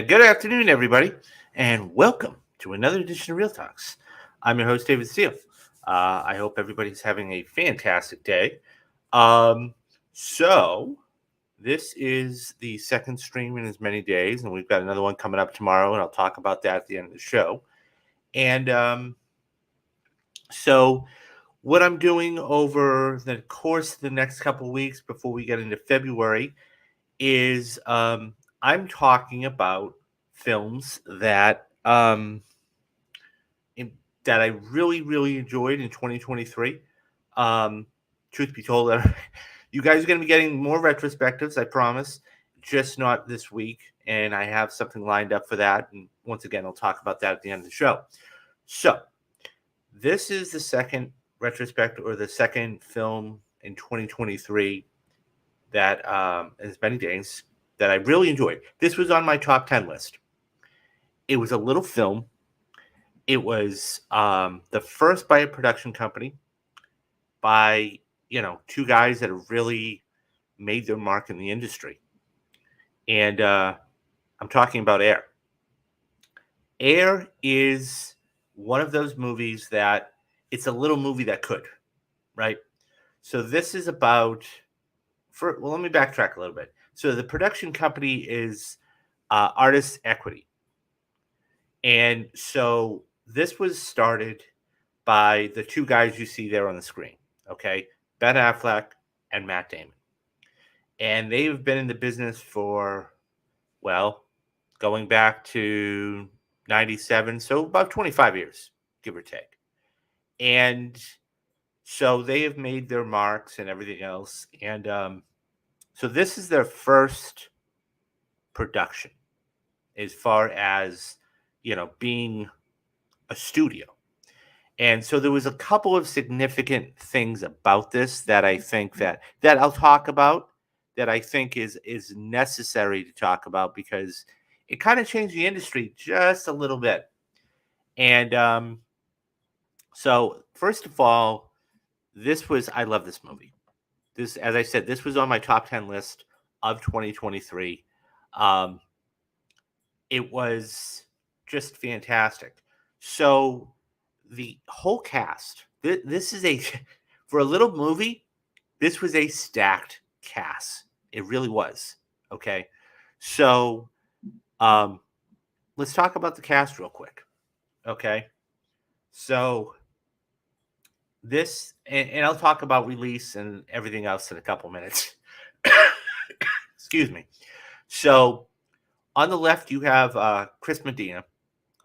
Good afternoon, everybody, and welcome to another edition of Real Talks. I'm your host, David Steele. I hope everybody's having a fantastic day. Um, so, this is the second stream in as many days, and we've got another one coming up tomorrow, and I'll talk about that at the end of the show. And so, what I'm doing over the course of the next couple of weeks before we get into February is I'm talking about films in, that I really enjoyed in 2023. Um, Truth be told, you guys are going to be getting more retrospectives, I promise, just not this week. And I have something lined up for that. And once again, I'll talk about that at the end of the show. So, this is the second retrospective or the second film in 2023 that as many days that I really enjoyed. This was on my top 10 list. It was a little film. It was the first by a production company by, two guys that have really made their mark in the industry. And I'm talking about Air. Air is one of those movies that it's a little movie that could, right? So this is about, let me backtrack a little bit. So the production company is Artist Equity. And so this was started by the two guys you see there on the screen, okay? Ben Affleck and Matt Damon. And they've been in the business for, going back to 97, so about 25 years, give or take. And so they have made their marks and everything else. And so this is their first production as far as, being a studio. And so there was a couple of significant things about this that I think that I'll talk about that I think is necessary to talk about because it kind of changed the industry just a little bit. And so first of all, I love this movie. This, as I said, this was on my top 10 list of 2023. It was just fantastic. So the whole cast, this is for a little movie, this was a stacked cast. It really was. Okay. So let's talk about the cast real quick. Okay. So this, and I'll talk about release and everything else in a couple minutes. Excuse me. So on the left, you have Chris Medina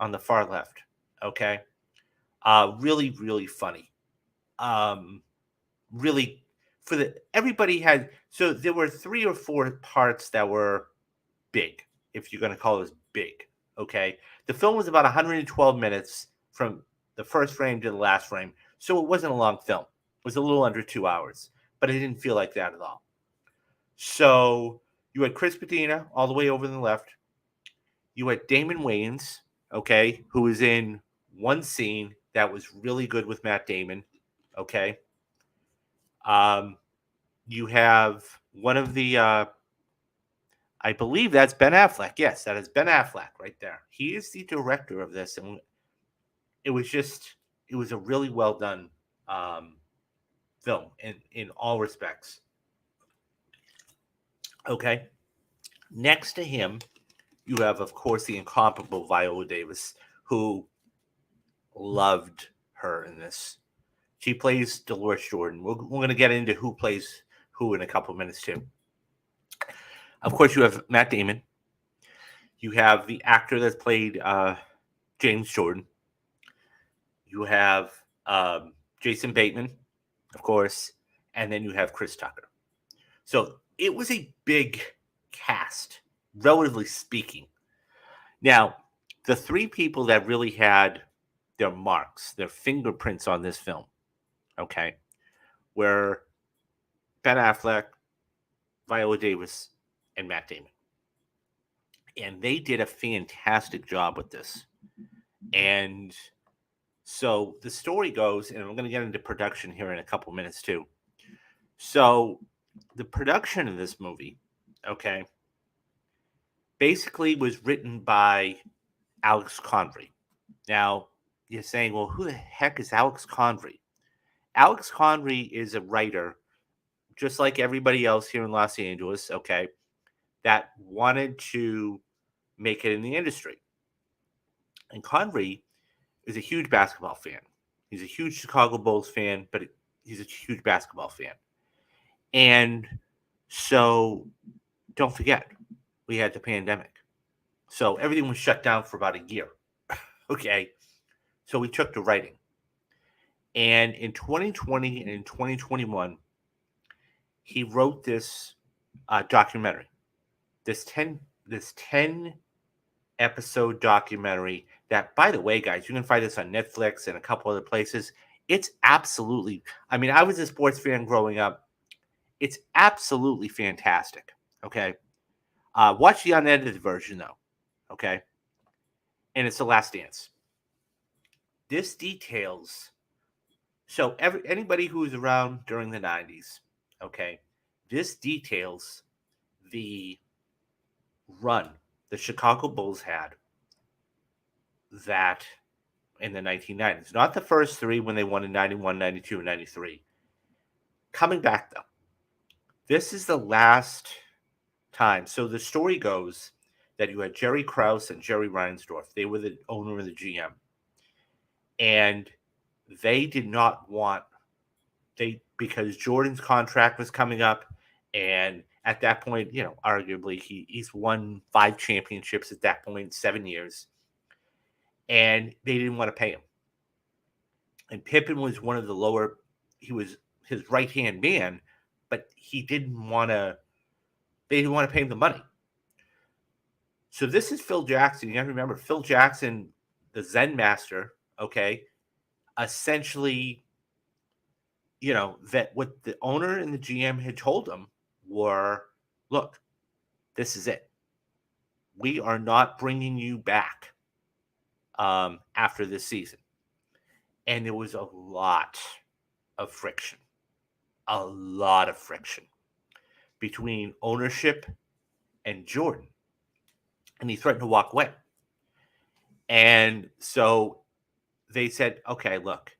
on the far left. Okay. Really funny. Really everybody had, so there were 3 or 4 parts that were big, if you're going to call this big. Okay. The film was about 112 minutes from the first frame to the last frame. So it wasn't a long film. It was a little under 2 hours, but it didn't feel like that at all. So you had Chris Medina all the way over on the left. You had Damon Wayans, okay, who was in one scene that was really good with Matt Damon, okay. You have one of the, I believe that's Ben Affleck. Yes, that is Ben Affleck right there. He is the director of this, and it was a really well done film in all respects. Okay. Next to him, you have, of course, the incomparable Viola Davis, who loved her in this. She plays Dolores Jordan. We're going to get into who plays who in a couple of minutes, too. Of course, you have Matt Damon. You have the actor that played James Jordan. You have Jason Bateman, of course. And then you have Chris Tucker. So it was a big cast, relatively speaking. Now, the 3 people that really had their marks, their fingerprints on this film, okay, were Ben Affleck, Viola Davis, and Matt Damon. And they did a fantastic job with this. And so the story goes, and I'm going to get into production here in a couple minutes too. So the production of this movie, okay, basically was written by Alex Convery. Now, you're saying, well, who the heck is Alex Convery? Alex Convery is a writer, just like everybody else here in Los Angeles, okay, that wanted to make it in the industry. And Convery is a huge basketball fan. He's a huge Chicago Bulls fan, but he's a huge basketball fan. And so don't forget, we had the pandemic. So everything was shut down for about a year. Okay. So we took to writing. And in 2020 and in 2021, he wrote this documentary, this 10 episode documentary that, by the way, guys, you can find this on Netflix and a couple other places. It's absolutely, I mean, I was a sports fan growing up. It's absolutely fantastic. Okay. Watch the unedited version, though. Okay. And it's The Last Dance. This details, so anybody who was around during the 90s, okay, this details the run the Chicago Bulls had that in the 1990s. Not the first three when they won in 91, 92, and 93. Coming back, though, this is the last time. So the story goes that you had Jerry Krause and Jerry Reinsdorf. They were the owner and the GM. And they did not want, because Jordan's contract was coming up. And at that point, arguably he's won 5 championships at that point, 7 years. And they didn't want to pay him. And Pippen was one of the lower, he was his right-hand man, but they didn't want to pay him the money. So this is Phil Jackson. You have to remember, Phil Jackson, the Zen master, okay, essentially, that what the owner and the GM had told him were, look, this is it. We are not bringing you back after this season. And there was a lot of friction between ownership and Jordan. And he threatened to walk away. And so they said, okay, look,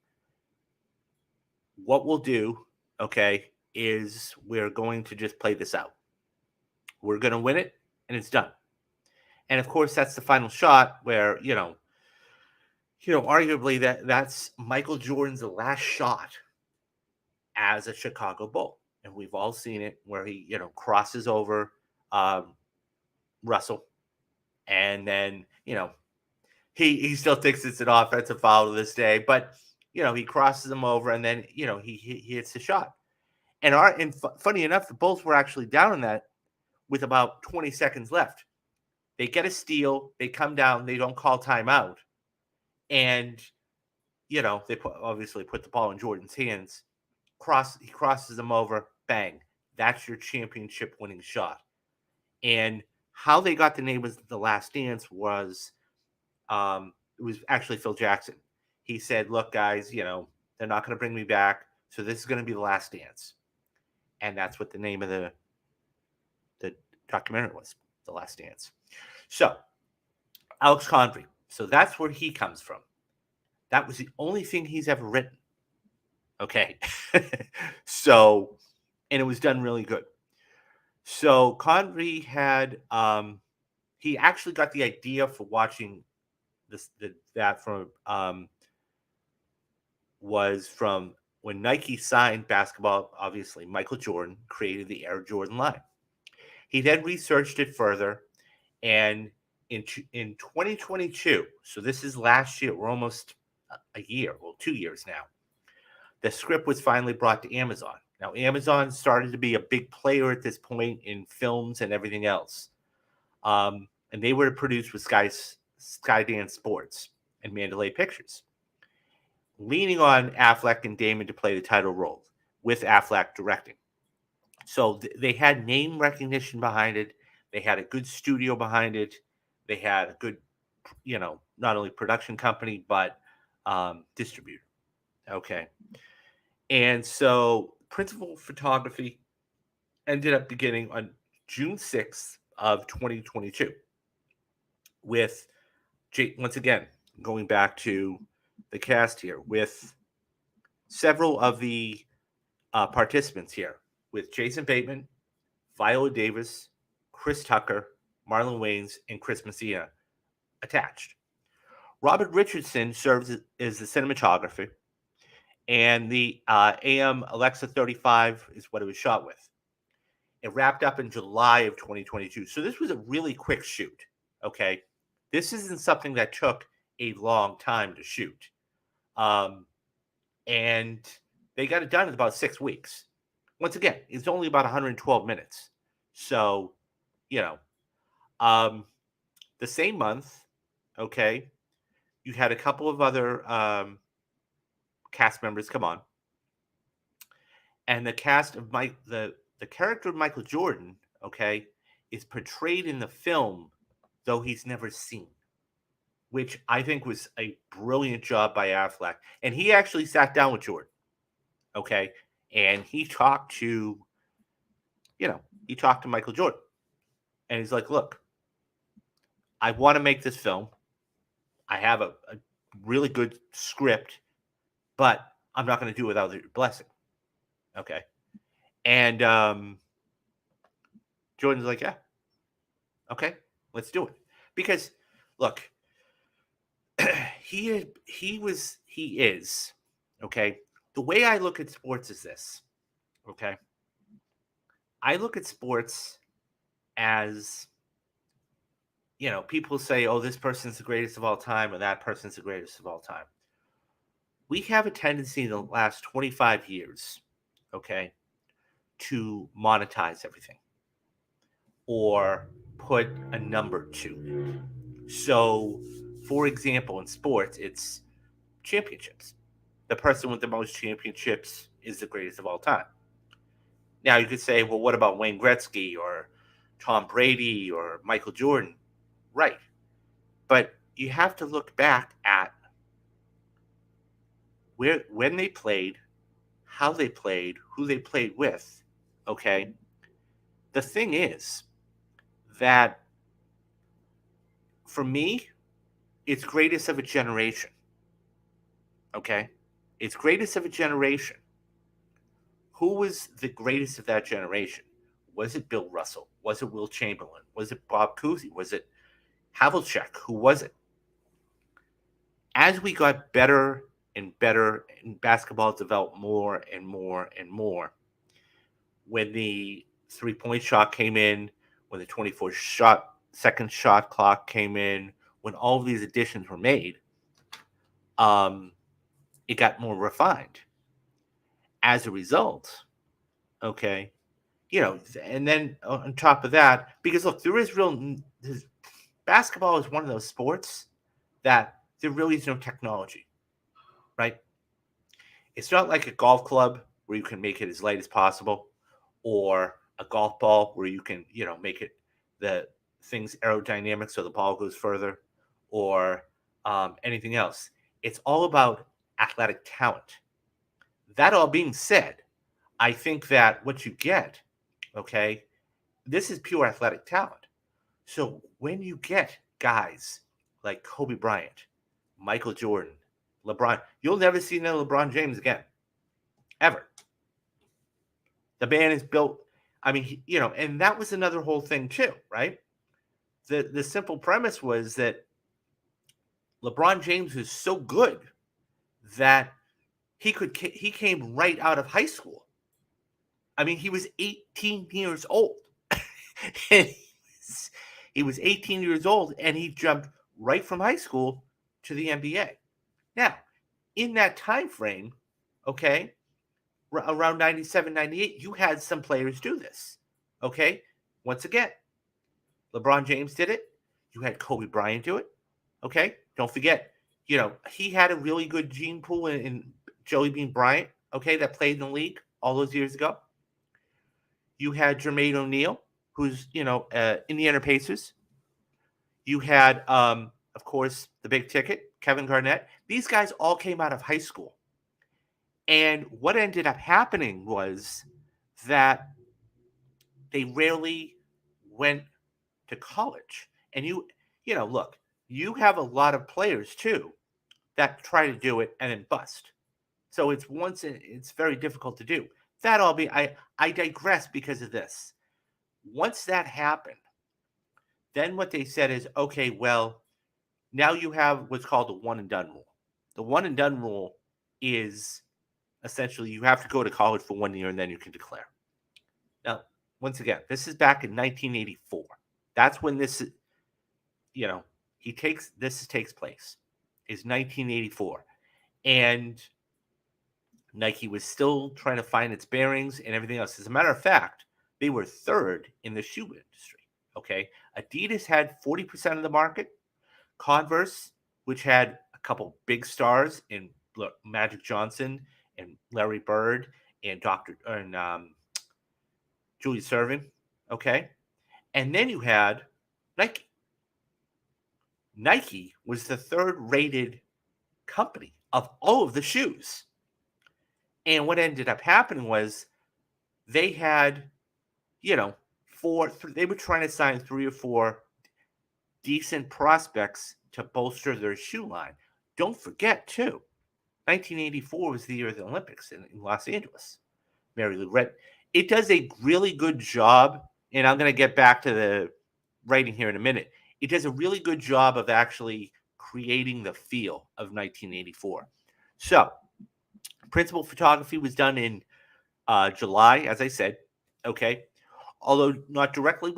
what we'll do, okay, is we're going to just play this out. We're going to win it, and it's done. And of course, that's the final shot where, arguably that's Michael Jordan's last shot as a Chicago Bull. And we've all seen it where he, crosses over Russell. And then, he still thinks it's an offensive foul to this day. But, he crosses him over and then, he hits the shot. And funny enough, the Bulls were actually down in that with about 20 seconds left. They get a steal. They come down. They don't call timeout. And, they obviously put the ball in Jordan's hands. He crosses them over. Bang. That's your championship winning shot. And how they got the name of The Last Dance was, it was actually Phil Jackson. He said, look, guys, they're not going to bring me back. So this is going to be The Last Dance. And that's what the name of the documentary was, The Last Dance. So, Alex Convery. So that's where he comes from. That was the only thing he's ever written. Okay. So, and it was done really good. So Convery had, he actually got the idea for watching that from, was from when Nike signed basketball. Obviously, Michael Jordan created the Air Jordan line. He then researched it further, and in 2022, so this is last year, we're almost a year, 2 years now, the script was finally brought to Amazon. Now, Amazon started to be a big player at this point in films and everything else. And they were produced with Skydance Sports and Mandalay Pictures, leaning on Affleck and Damon to play the title roles, with Affleck directing. So they had name recognition behind it. They had a good studio behind it. They had a good, not only production company, but distributor. Okay. And so principal photography ended up beginning on June 6th of 2022. with once again going back to the cast here with several of the participants here with Jason Bateman, Viola Davis, Chris Tucker, Marlon Wayans, and Chris Messina attached. Robert Richardson serves as the cinematographer, and the AM Alexa 35 is what it was shot with. It wrapped up in July of 2022. So this was a really quick shoot. Okay. This isn't something that took a long time to shoot. And they got it done in about 6 weeks. Once again, it's only about 112 minutes. So, you know, the same month, okay, you had a couple of other cast members come on. And the cast of the character of Michael Jordan, okay, is portrayed in the film, though he's never seen, which I think was a brilliant job by Affleck. And he actually sat down with Jordan, okay, and he talked to, he talked to Michael Jordan, and he's like, "Look, I want to make this film. I have a really good script, but I'm not going to do it without your blessing." Okay, and Jordan's like, "Yeah, okay, let's do it." Because look, he is okay. The way I look at sports is this, okay. I look at sports as, people say, "Oh, this person's the greatest of all time," or "That person's the greatest of all time." We have a tendency in the last 25 years, okay, to monetize everything or put a number to it. So, for example, in sports, it's championships. The person with the most championships is the greatest of all time. Now, you could say, well, what about Wayne Gretzky or Tom Brady or Michael Jordan? Right. But you have to look back at when they played, how they played, who they played with. Okay. The thing is that for me, it's greatest of a generation. Okay. It's greatest of a generation. Who was the greatest of that generation? Was it Bill Russell? Was it Will Chamberlain? Was it Bob Cousy? Was it Havlicek? Who was it? As we got better and better, and basketball developed more and more and more, when the 3-point shot came in, when the 24-second shot clock came in, when all of these additions were made, it got more refined. As a result, okay, and then on top of that, because look, basketball is one of those sports that there really is no technology, right? It's not like a golf club where you can make it as light as possible, or a golf ball where you can, make it the things aerodynamic so the ball goes further, or anything else. It's all about athletic talent. That all being said, I think that what you get, okay, this is pure athletic talent. So when you get guys like Kobe Bryant, Michael Jordan, LeBron, you'll never see another LeBron James again, ever. The man is built. I mean, and that was another whole thing too, right? The simple premise was that LeBron James was so good that he came right out of high school. I mean, he was 18 years old. And he was 18 years old, and he jumped right from high school to the NBA. Now, in that time frame, okay, around 97, 98, you had some players do this. Okay, once again, LeBron James did it. You had Kobe Bryant do it. Okay, don't forget, he had a really good gene pool in Joey Bean Bryant. Okay, that played in the league all those years ago. You had Jermaine O'Neal, who's Indiana Pacers. You had, of course, the big ticket, Kevin Garnett. These guys all came out of high school. And what ended up happening was that they rarely went to college. And look, you have a lot of players too that try to do it and then bust. So it's very difficult to do. That all be I digress because of this. Once that happened, then what they said is, okay, well, now you have what's called the one and done rule. The one and done rule is essentially you have to go to college for 1 year and then you can declare. Now, once again, this is back in 1984. That's when you know, this takes place. Is 1984, and Nike was still trying to find its bearings and everything else. As a matter of fact, they were third in the shoe industry. Okay, Adidas had 40% of the market. Converse, which had a couple big stars in Magic Johnson and Larry Bird and Julius Erving. Okay, and then you had Nike. Nike was the third rated company of all of the shoes. And what ended up happening was they had, you know, they were trying to sign 3 or 4 decent prospects to bolster their shoe line. Don't forget, too, 1984 was the year of the Olympics in Los Angeles. Mary Lou Retton. It does a really good job, and I'm going to get back to the writing here in a minute. It does a really good job of actually creating the feel of 1984. So, principal photography was done in July, as I said. Okay, although not directly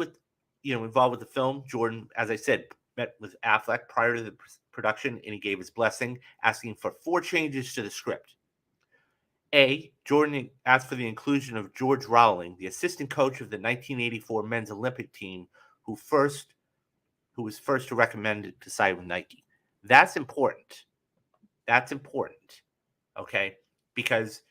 involved with the film. Jordan, as I said, met with Affleck prior to the production, and he gave his blessing, asking for 4 changes to the script. Jordan asked for the inclusion of George Rowling, the assistant coach of the 1984 men's Olympic team, who was first to recommend it to side with Nike. That's important. That's important. Okay, because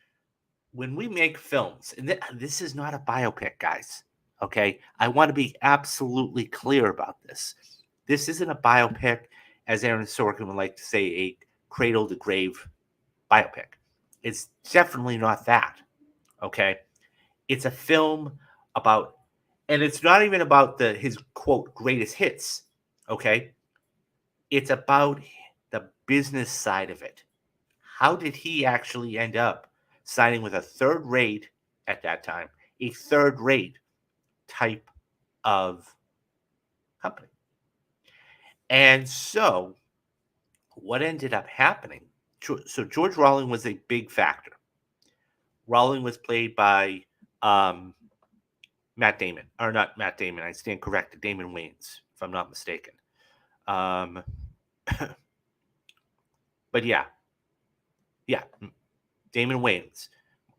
when we make films, and this is not a biopic, guys. Okay, I want to be absolutely clear about this. This isn't a biopic, as Aaron Sorkin would like to say, a cradle to grave biopic. It's definitely not that. Okay, it's a film about, and it's not even about his quote greatest hits. Okay, it's about the business side of it. How did he actually end up signing with a third rate at that time, a third rate type of company? And so what ended up happening? So George Rowling was a big factor. Rowling was played by Matt Damon, or not Matt Damon. I stand corrected, Damon Wayans, if I'm not mistaken. But yeah, Damon Wayans,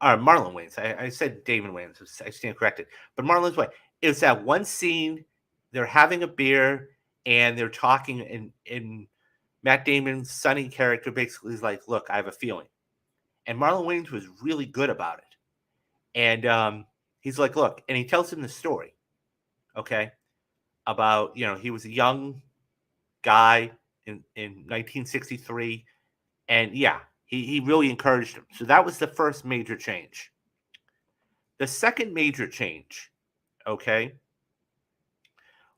or Marlon Wayans. I said Damon Wayans. I stand corrected. But Marlon's way. It's that one scene. They're having a beer and they're talking, and Matt Damon's Sonny character basically is like, "Look, I have a feeling," and Marlon Wayans was really good about it. And he's like, "Look," and he tells him the story. Okay, about he was a young guy in 1963, and yeah, he really encouraged him. So that was the first major change. The second major change, okay,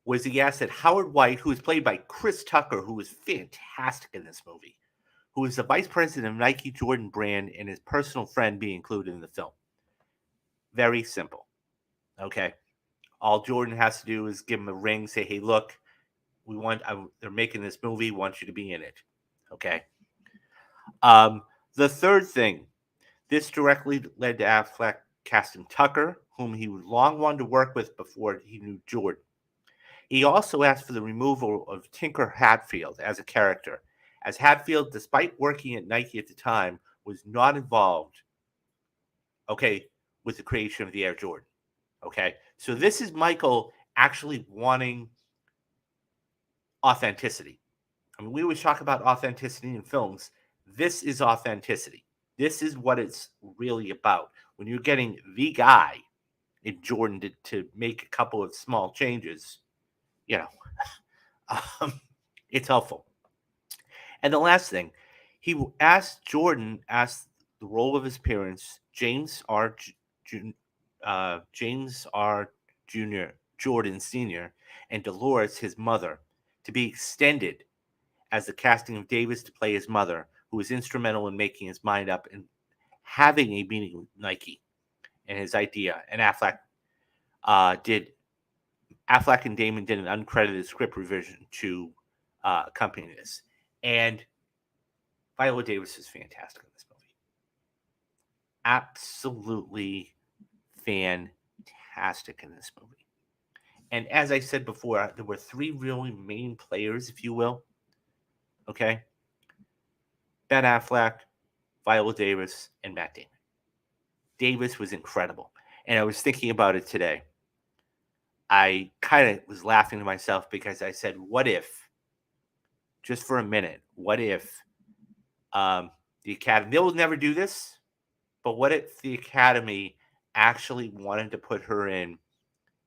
was he asked that Howard White, who was played by Chris Tucker, who was fantastic in this movie, who was the vice president of Nike Jordan brand and his personal friend, be included in the film. Very simple. Okay. All Jordan has to do is give him a ring, say, "Hey, look, they're making this movie, want you to be in it." Okay. The third thing, this directly led to Affleck casting Tucker, whom he long wanted to work with before he knew Jordan. He also asked for the removal of Tinker Hatfield as a character, as Hatfield, despite working at Nike at the time, was not involved, okay, with the creation of the Air Jordan. Okay, so this is Michael actually wanting authenticity. I mean, we always talk about authenticity in films. This is authenticity. This is what it's really about. When you're getting the guy in Jordan to make a couple of small changes, you know, it's helpful. And the last thing, Jordan asked the role of his parents, James R. Jr., Jordan Sr., and Dolores, his mother, to be extended as the casting of Davis to play his mother, who was instrumental in making his mind up and having a meeting with Nike and his idea. And did Affleck and Damon did an uncredited script revision to accompany this. And Viola Davis is fantastic in this movie. Absolutely fantastic in this movie. And as I said before, there were three really main players, if you will. Okay. Ben Affleck, Viola Davis, and Matt Damon. Davis was incredible. And I was thinking about it today. I kind of was laughing to myself because I said, what if, just for a minute, what if the Academy, they will never do this, but what if the Academy actually wanted to put her in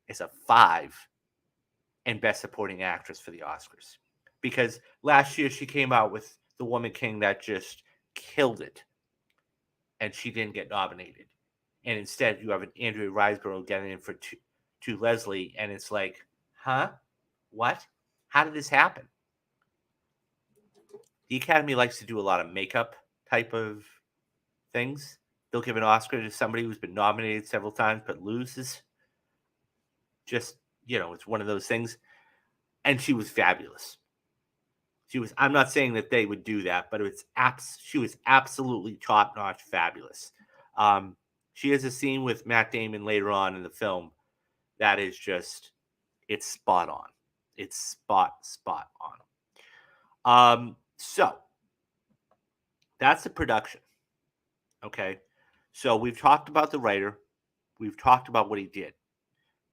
as a 5 and Best Supporting Actress for the Oscars? Because last year she came out with The Woman King that just killed it, and she didn't get nominated. And instead, you have an Andrea Riseborough getting in for to Leslie, and it's like, huh? What? How did this happen? The Academy likes to do a lot of makeup type of things. They'll give an Oscar to somebody who's been nominated several times but loses. Just, it's one of those things. And she was fabulous. I'm not saying that they would do that, but she was absolutely top-notch fabulous. She has a scene with Matt Damon later on in the film that is just, it's spot on. It's spot on. So that's the production. Okay. So we've talked about the writer. We've talked about what he did.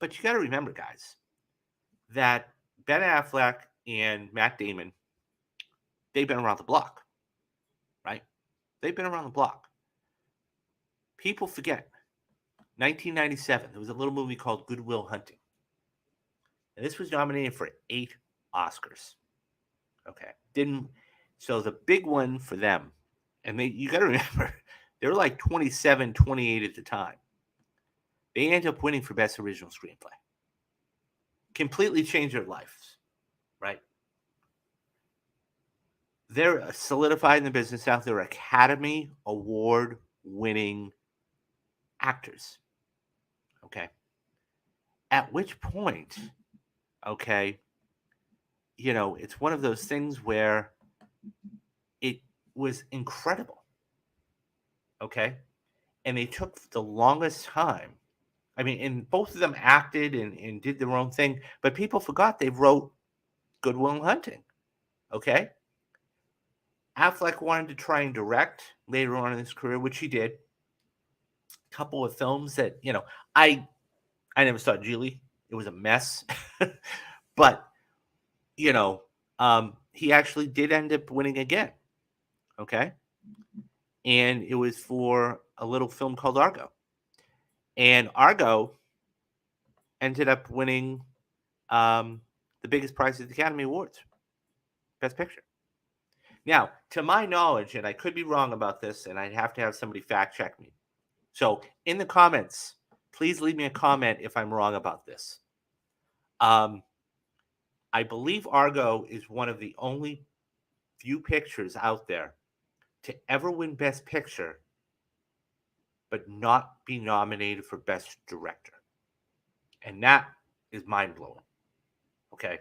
But you got to remember, guys, that Ben Affleck and Matt Damon, they've been around the block, right? They've been around the block. People forget. 1997, there was a little movie called Good Will Hunting. And this was nominated for 8 Oscars. Okay. So the big one for them, and you got to remember, they were like 27, 28 at the time. They ended up winning for Best Original Screenplay. Completely changed their lives, right? They're solidified in the business now. They're Academy Award winning actors. Okay. At which point, okay, it's one of those things where it was incredible. Okay. And they took the longest time. I mean, and both of them acted and did their own thing, but people forgot they wrote Good Will Hunting. Okay. Affleck wanted to try and direct later on in his career, which he did. A couple of films that, I never saw Geely. It was a mess. But, he actually did end up winning again. Okay. And it was for a little film called Argo. And Argo ended up winning the biggest prize at the Academy Awards, Best Picture. Now, to my knowledge, and I could be wrong about this, and I'd have to have somebody fact check me. So in the comments, please leave me a comment if I'm wrong about this. I believe Argo is one of the only few pictures out there to ever win Best Picture, but not be nominated for Best Director. And that is mind-blowing. Okay.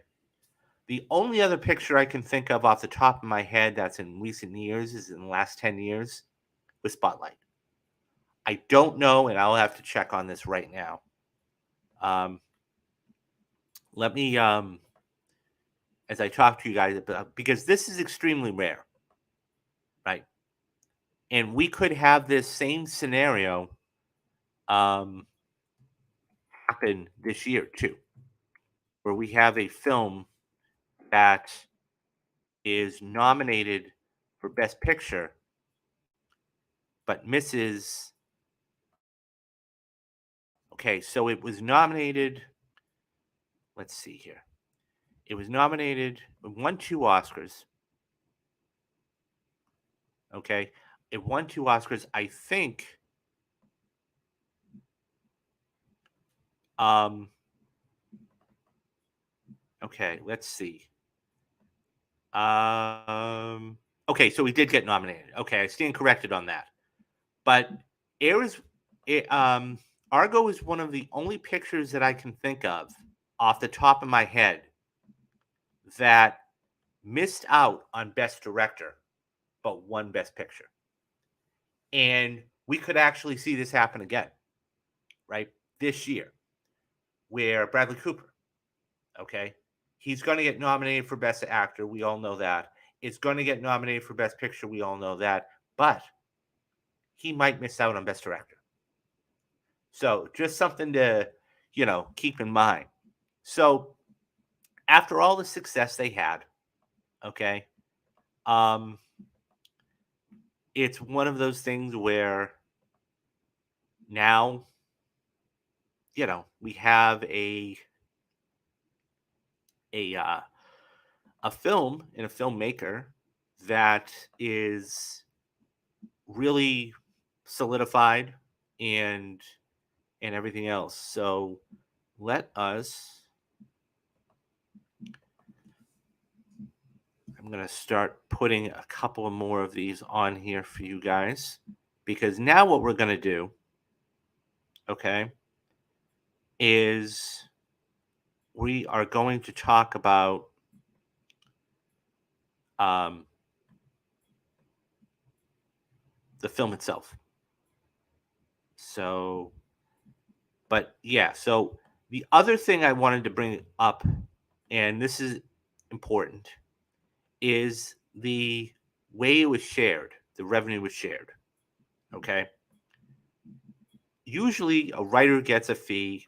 The only other picture I can think of off the top of my head that's in recent years is in the last 10 years with Spotlight. I don't know, and I'll have to check on this right now. Let me, as I talk to you guys, because this is extremely rare, right? And we could have this same scenario happen this year too, where we have a film that is nominated for Best Picture, but misses. Okay, so it was nominated. Let's see here. It was nominated, won 2 Oscars. Okay, it won 2 Oscars. I think. Okay, let's see. Um, okay, so he did get nominated. Okay, I stand corrected on that. But Air is, it, Argo is one of the only pictures that I can think of off the top of my head that missed out on Best Director, but won Best Picture. And we could actually see this happen again, right? This year, where Bradley Cooper, okay, he's going to get nominated for Best Actor. We all know that. It's going to get nominated for Best Picture. We all know that. But he might miss out on Best Director. So just something to, keep in mind. So after all the success they had, okay, um, it's one of those things where now, we have a uh, a film and a filmmaker that is really solidified and everything else. So let us. I'm going to start putting a couple more of these on here for you guys because now what we're going to do, okay, is we are going to talk about um, the film itself. So, but yeah, so the other thing I wanted to bring up, and this is important, is the way it was shared, the revenue was shared. Okay. Usually a writer gets a fee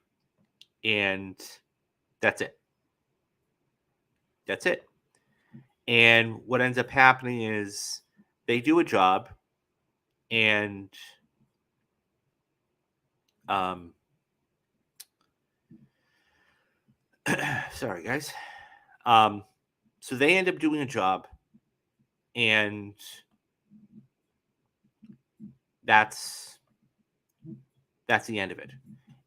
and that's it. That's it. And what ends up happening is they do a job and um sorry guys. Um so they end up doing a job and that's that's the end of it.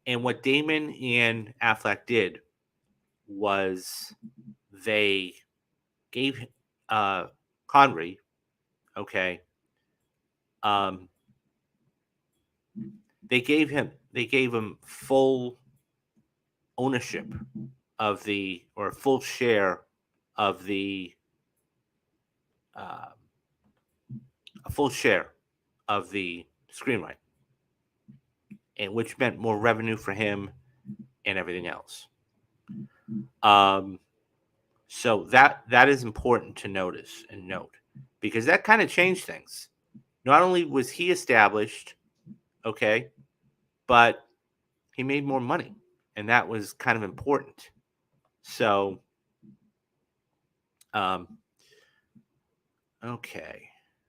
And what Damon and Affleck did was they gave uh Connery, okay, um they gave him full ownership of the or full share of the uh, a full share of the screenwriting, and which meant more revenue for him and everything else. Um, so that is important to notice and note because that kind of changed things. Not only was he established, okay, but he made more money, and that was kind of important. So, um, okay,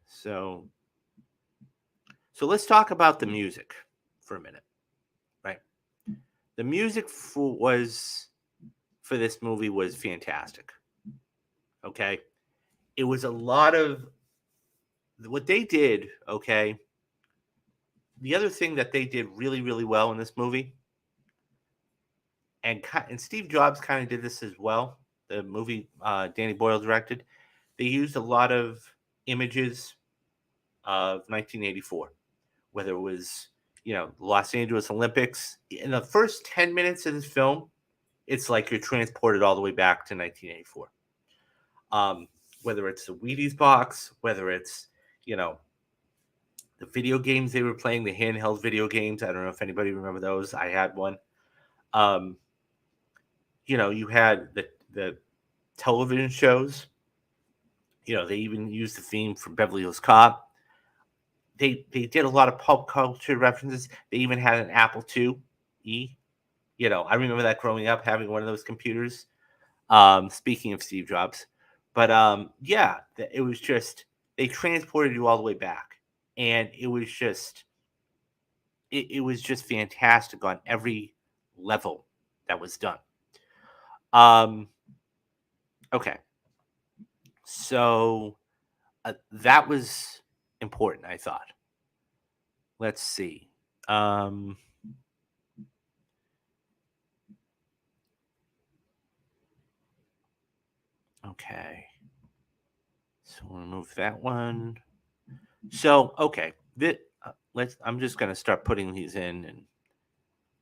so let's talk about the music for a minute, right? The music for this movie was fantastic. Okay, it was a lot of what they did. Okay, the other thing that they did really really well in this movie, and Steve Jobs kind of did this as well. The movie Danny Boyle directed. They used a lot of images of 1984, whether it was the Los Angeles Olympics. In the first 10 minutes of this film, it's like you're transported all the way back to 1984. Um, whether it's the Wheaties box, whether it's you know the video games they were playing, the handheld video games. I don't know if anybody remember those. I had one. Um, you had the television shows. They even used the theme from Beverly Hills Cop. They did a lot of pop culture references. They even had an Apple IIe. I remember that growing up, having one of those computers. Speaking of Steve Jobs, but yeah, it was just they transported you all the way back, and it was just fantastic on every level that was done. Um, okay, so that was important. I thought. Let's see. Um, okay. So we'll remove that one. So okay, let's. I'm just gonna start putting these in,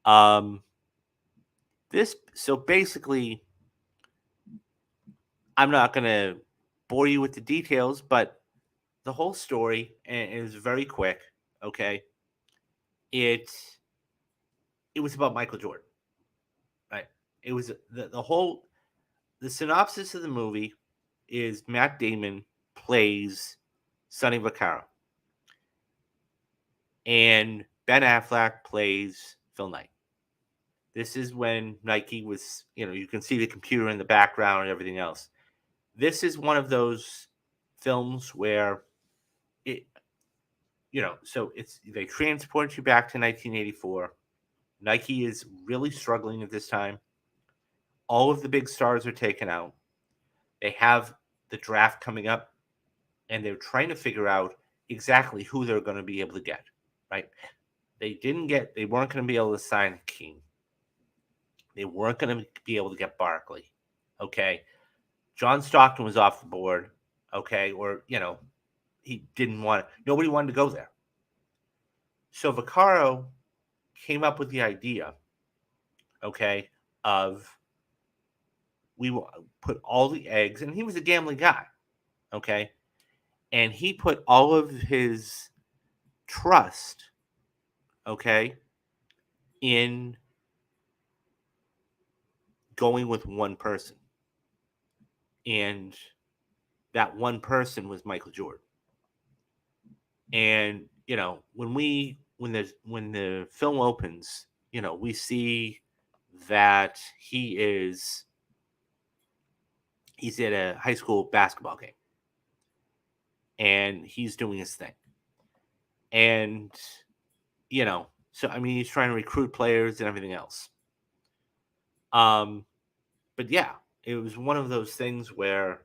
and this. So basically, I'm not gonna bore you with the details, but the whole story is very quick. Okay, it it was about Michael Jordan, right? It was the synopsis of the movie is Matt Damon plays Sonny Vaccaro, and Ben Affleck plays Phil Knight. This is when Nike was, you can see the computer in the background and everything else. This is one of those films where it, so they transport you back to 1984. Nike is really struggling at this time. All of the big stars are taken out. They have the draft coming up, and they're trying to figure out exactly who they're going to be able to get. Right? They weren't going to be able to sign King. They weren't going to be able to get Barkley. Okay. John Stockton was off the board. Okay. Or, he didn't want it. Nobody wanted to go there. So Vaccaro came up with the idea, okay, of we will put all the eggs, and he was a gambling guy. Okay. And he put all of his trust, okay, in going with one person. And that one person was Michael Jordan. And when the film opens, we see that he's at a high school basketball game, and he's doing his thing. And so I mean, he's trying to recruit players and everything else. But yeah, it was one of those things where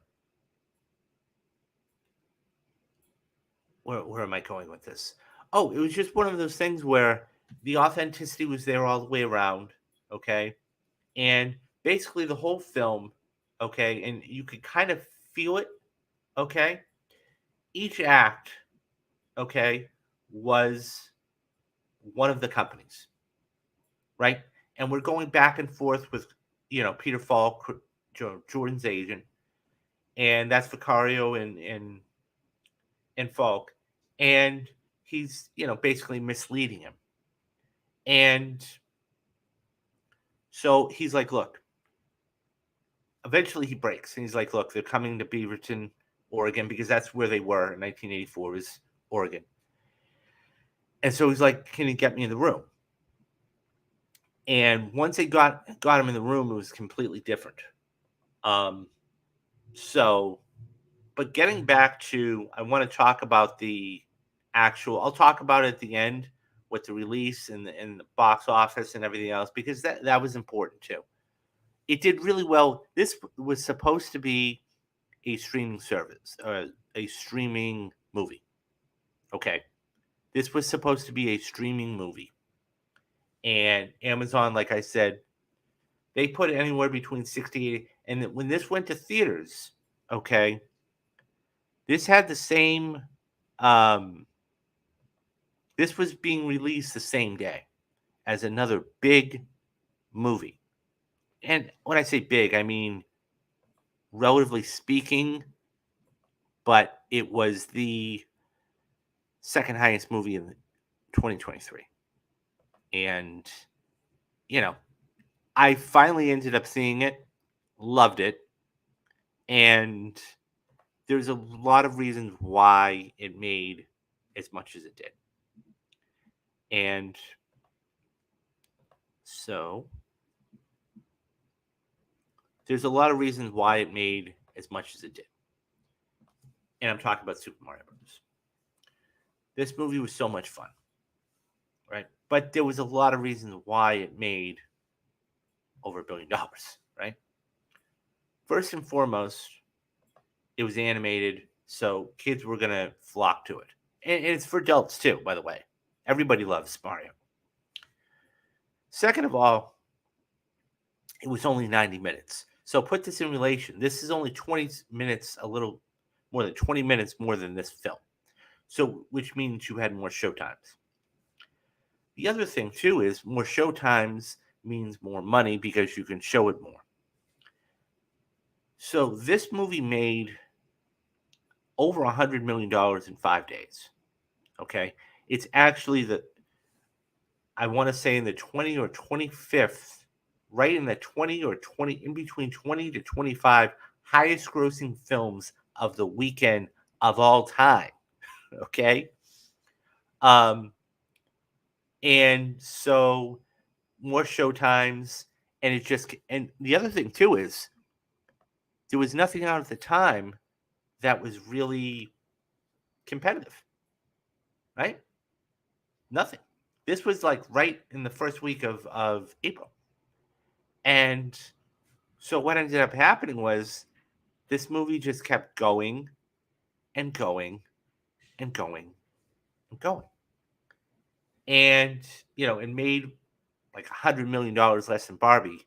am I going with this? Oh, it was just one of those things where the authenticity was there all the way around, okay? And basically the whole film, okay, and you could kind of feel it, okay? Each act, okay, was one of the companies, right? And we're going back and forth with, Peter Falk, Jordan's agent, and that's Vicario and Falk, and he's, basically misleading him. And so he's like, look, eventually he breaks and he's like, look, they're coming to Beaverton, Oregon, because that's where they were in 1984 was Oregon. And so he's like, can you get me in the room? And once they got him in the room, it was completely different. So, but getting back to, I want to talk about I'll talk about it at the end with the release and the box office and everything else, because that was important too. It did really well. This was supposed to be a streaming service, a streaming movie. Okay. This was supposed to be a streaming movie. And Amazon, like I said, they put it anywhere between 60 and when this went to theaters, okay, this had the same um this was being released the same day as another big movie. And when I say big, I mean relatively speaking, but it was the second highest movie in 2023. And, you know, I finally ended up seeing it, loved it, and there's a lot of reasons why it made as much as it did. And so there's a lot of reasons why it made as much as it did. And I'm talking about Super Mario Bros. This movie was so much fun, right? But there was a lot of reasons why it made over $1 billion, right? First and foremost, it was animated, so kids were gonna flock to it. And it's for adults too, by the way. Everybody loves Mario. Second of all, it was only 90 minutes. So put this in relation. This is only 20 minutes, a little more than 20 minutes more than this film. So, which means you had more showtimes. The other thing too is more showtimes means more money because you can show it more. So this movie made over $100 million in 5 days. Okay, it's actually I want to say in the 20 or 25th, right in the 20 or 20, in between 20 to 25 highest grossing films of the weekend of all time. Okay, um, and so more showtimes, and it just and the other thing too is there was nothing out at the time that was really competitive, right? Nothing. This was like right in the first week of April. And so what ended up happening was this movie just kept going and going and going and going. And, it made like $100 million less than Barbie.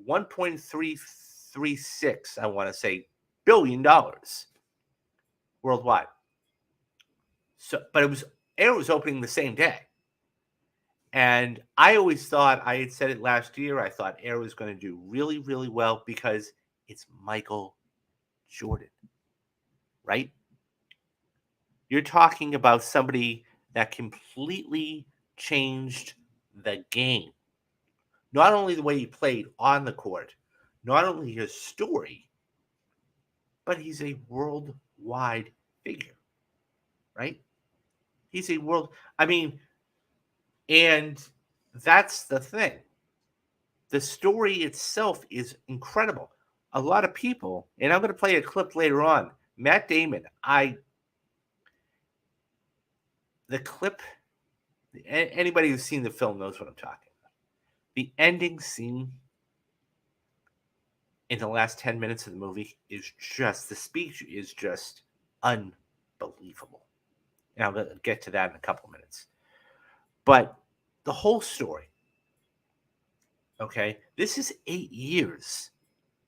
1.336, I want to say, $1 billion worldwide. So, but Air was opening the same day. And I always thought, I had said it last year, I thought Air was going to do really, really well because it's Michael Jordan, right? You're talking about somebody that completely changed the game. Not only the way he played on the court, not only his story, but he's a worldwide figure, right? He's a world, I mean, and that's the thing. The story itself is incredible. A lot of people, and I'm going to play a clip later on. Matt Damon, the clip, anybody who's seen the film knows what I'm talking about. The ending scene in the last 10 minutes of the movie is just, the speech is just unbelievable. And I'm going to get to that in a couple of minutes. But the whole story, okay, this is 8 years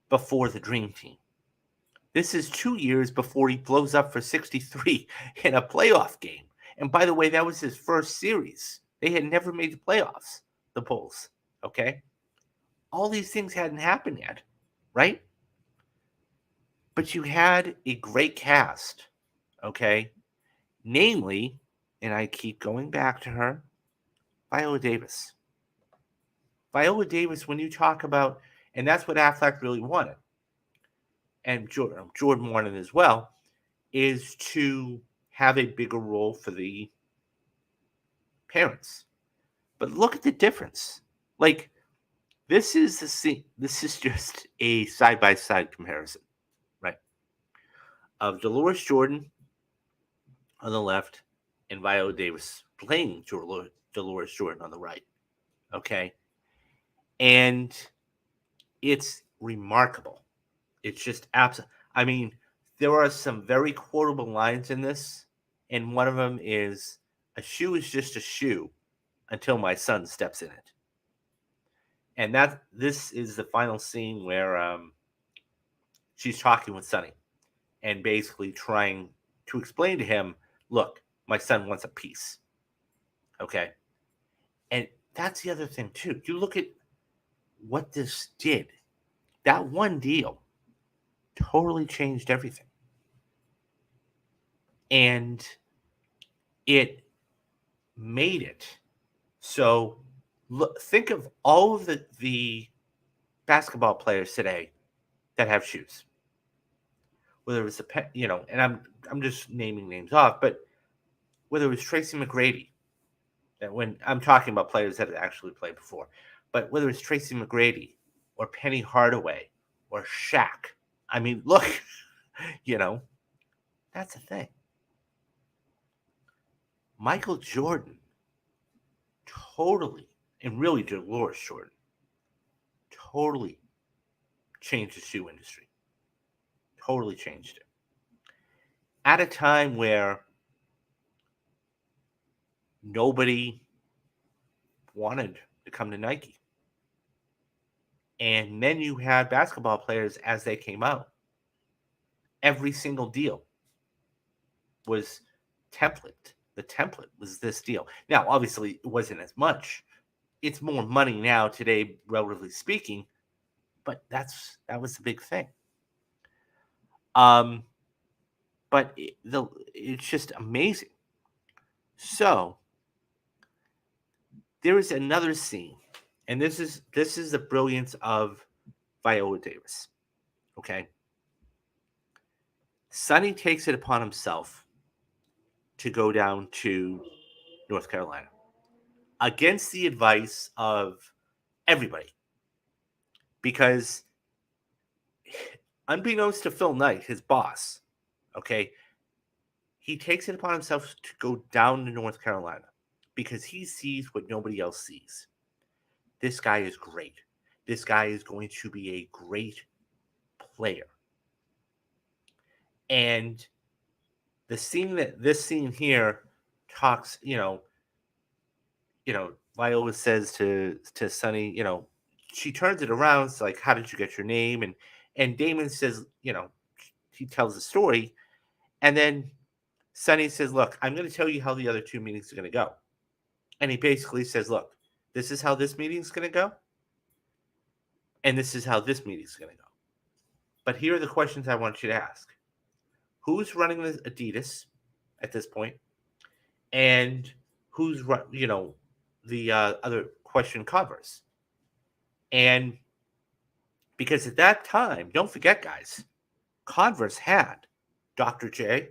before the Dream Team. This is 2 years before he blows up for 63 in a playoff game. And by the way, that was his first series. They had never made the playoffs, the Bulls. Okay? All these things hadn't happened yet, right? But you had a great cast, okay? Namely, and I keep going back to her, Viola Davis. Viola Davis, when you talk about, and that's what Affleck really wanted, and Jordan wanted as well, is to have a bigger role for the parents. But look at the difference. Like, this is just a side by side comparison, right? Of Dolores Jordan on the left and Viola Davis playing Dolores Jordan on the right. Okay. And it's remarkable. It's just absolute. I mean, there are some very quotable lines in this, and one of them is, "A shoe is just a shoe until my son steps in it." And this is the final scene where she's talking with Sonny and basically trying to explain to him, "Look, my son wants a piece." Okay, and that's the other thing too. You look at what this did. That one deal totally changed everything. And it made it so, look, think of all of the basketball players today that have shoes. Whether it's and I'm just naming names off, but whether it was Tracy McGrady, that when I'm talking about players that had actually played before, but whether it's Tracy McGrady or Penny Hardaway or Shaq, I mean, look, that's the thing. Michael Jordan totally, and really Dolores Jordan, totally changed the shoe industry. Totally changed it. At a time where nobody wanted to come to Nike. And then you had basketball players as they came out. Every single deal was template. The template was this deal. Now, obviously, it wasn't as much. It's more money now today, relatively speaking, but that was the big thing. Um, but it's just amazing. So there is another scene, and this is the brilliance of Viola Davis. Okay, Sonny takes it upon himself to go down to North Carolina against the advice of everybody, because unbeknownst to Phil Knight, his boss, okay, he takes it upon himself to go down to North Carolina because he sees what nobody else sees. This guy is great. This guy is going to be a great player. And this scene here talks, Viola says to Sonny, she turns it around. It's like, how did you get your name? And Damon says, he tells the story, and then Sonny says, look, I'm going to tell you how the other two meetings are going to go. And he basically says, look, this is how this meeting's going to go, and this is how this meeting's going to go. But here are the questions I want you to ask. Who's running the Adidas at this point? And who's, the other question, Converse? And because at that time, don't forget, guys, Converse had Dr. J,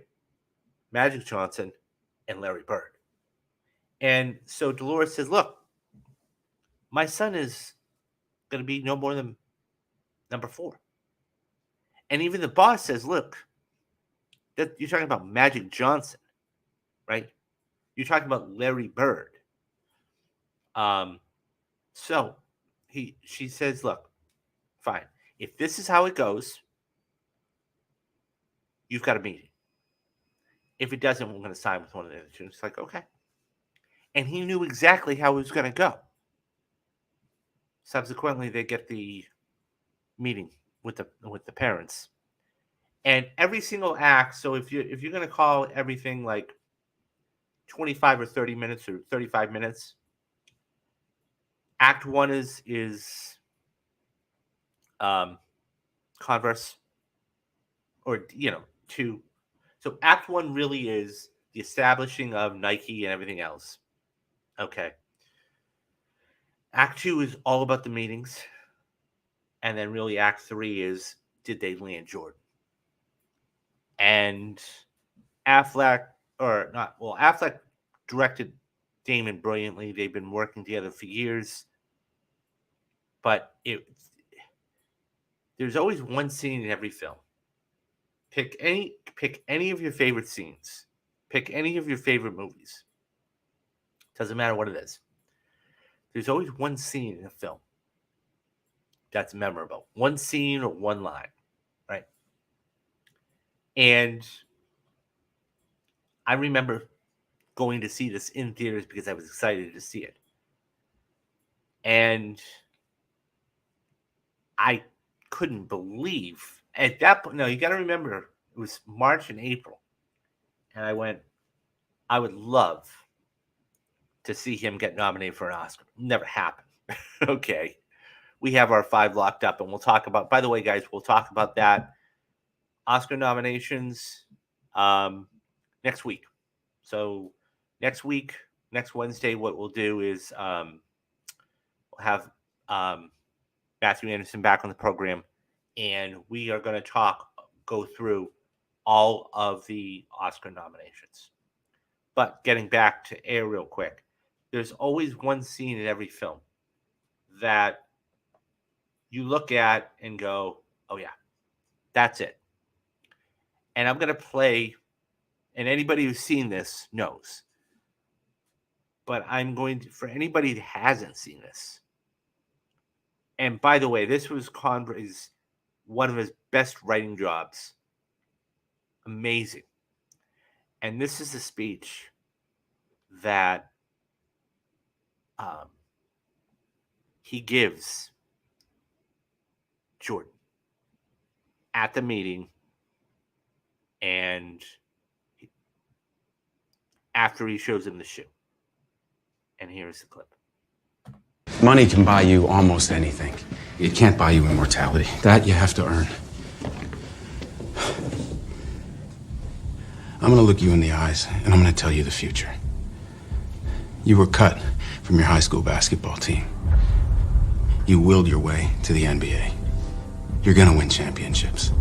Magic Johnson, and Larry Bird. And so Dolores says, look, my son is going to be no more than number 4. And even the boss says, look, that you're talking about Magic Johnson, right? You're talking about Larry Bird. So she says, look, fine. If this is how it goes, you've got a meeting. If it doesn't, we're going to sign with one of the other two. It's like, okay. And he knew exactly how it was going to go. Subsequently, they get the meeting with the parents, and every single act. So if you're going to call everything like 25 or 30 minutes or 35 minutes, Act 1 is Converse, or 2. So Act 1 really is the establishing of Nike and everything else. Okay. Act 2 is all about the meetings. And then really Act 3 is, did they land Jordan? And Affleck directed Damon brilliantly. They've been working together for years. But there's always one scene in every film. Pick any of your favorite scenes. Pick any of your favorite movies. Doesn't matter what it is. There's always one scene in a film that's memorable. One scene or one line, right? And I remember going to see this in theaters because I was excited to see it. And I couldn't believe at that point. No, you got to remember, it was March and April. And I went, I would love to see him get nominated for an Oscar. Never happened. Okay. We have our 5 locked up, and we'll talk about, by the way, guys, we'll talk about that. Oscar nominations next week. So next week, next Wednesday, what we'll do is we'll have Matthew Anderson back on the program, and we are going to go through all of the Oscar nominations. But getting back to Air real quick, there's always one scene in every film that you look at and go, oh yeah, that's it. And I'm going to play, and anybody who's seen this knows, but I'm going to, for anybody that hasn't seen this, and by the way, this was Conver's one of his best writing jobs. Amazing. And this is a speech that he gives Jordan at the meeting, and after he shows him the shoe. And here's the clip. Money can buy you almost anything. It can't buy you immortality. That you have to earn. I'm gonna look you in the eyes, and I'm gonna tell you the future. You were cut from your high school basketball team. You willed your way to the NBA. You're gonna win championships.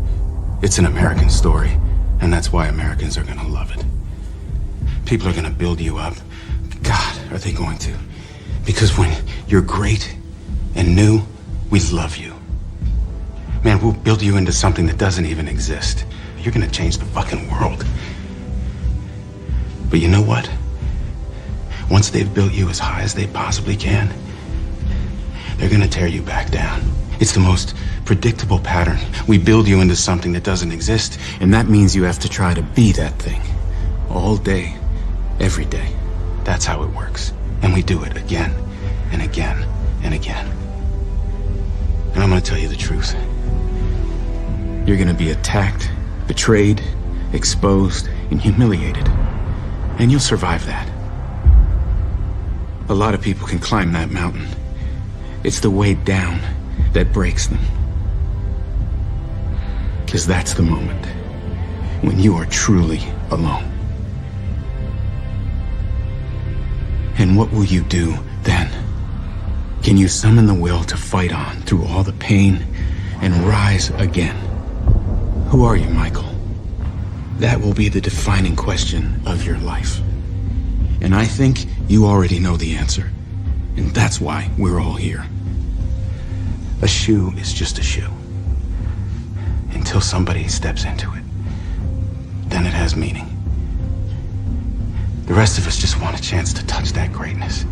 It's an American story, and that's why Americans are gonna love it. People are gonna build you up. God, are they going to? Because when you're great and new, we love you. Man, we'll build you into something that doesn't even exist. You're gonna change the fucking world. But you know what? Once they've built you as high as they possibly can, they're gonna tear you back down. It's the most predictable pattern. We build you into something that doesn't exist, and that means you have to try to be that thing. All day, every day. That's how it works. And we do it again, and again, and again. And I'm gonna tell you the truth. You're gonna be attacked, betrayed, exposed, and humiliated. And you'll survive that. A lot of people can climb that mountain. It's the way down that breaks them. Because that's the moment when you are truly alone. And what will you do then? Can you summon the will to fight on through all the pain and rise again? Who are you, Michael? That will be the defining question of your life. And I think you already know the answer. And that's why we're all here. A shoe is just a shoe. Until somebody steps into it. Then it has meaning. The rest of us just want a chance to touch that greatness.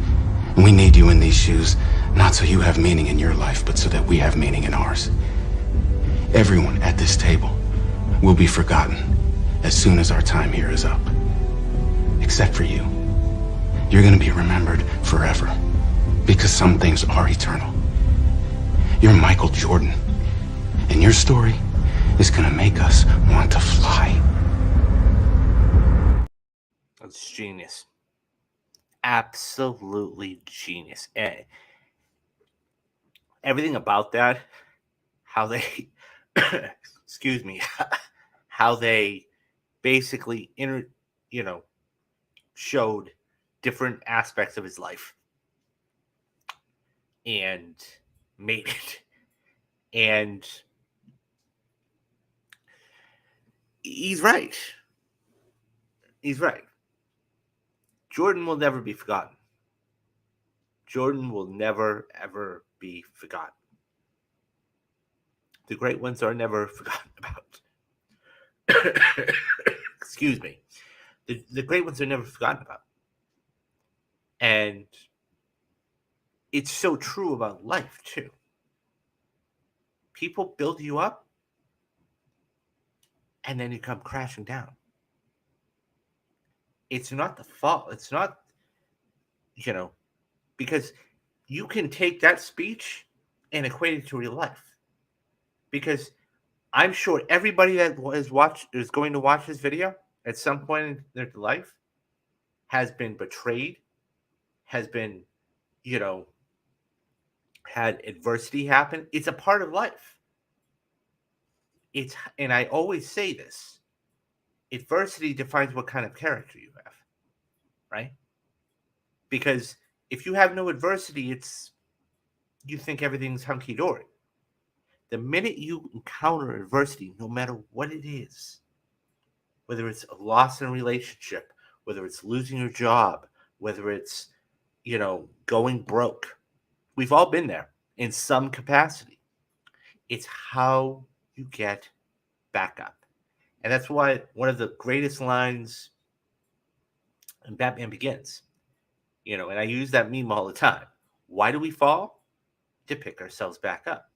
And we need you in these shoes, not so you have meaning in your life, but so that we have meaning in ours. Everyone at this table will be forgotten as soon as our time here is up. Except for you. You're gonna be remembered forever. Because some things are eternal. You're Michael Jordan. And your story is gonna make us want to fly. That's genius. Absolutely genius. And everything about that, how they, excuse me, how they basically, showed different aspects of his life and made it. And he's right. He's right. Jordan will never be forgotten. Jordan will never, ever be forgotten. The great ones are never forgotten about. Excuse me. The great ones are never forgotten about. And it's so true about life, too. People build you up, and then you come crashing down. It's not the fault. It's not, because you can take that speech and equate it to real life. Because I'm sure everybody that is going to watch this video at some point in their life has been betrayed, has been, had adversity happen. It's a part of life. And I always say this, adversity defines what kind of character you have, right? Because if you have no adversity, you think everything's hunky-dory. The minute you encounter adversity, no matter what it is, whether it's a loss in a relationship, whether it's losing your job, whether it's, going broke, we've all been there in some capacity. It's how you get back up. And that's why one of the greatest lines in Batman Begins, and I use that meme all the time. Why do we fall? To pick ourselves back up.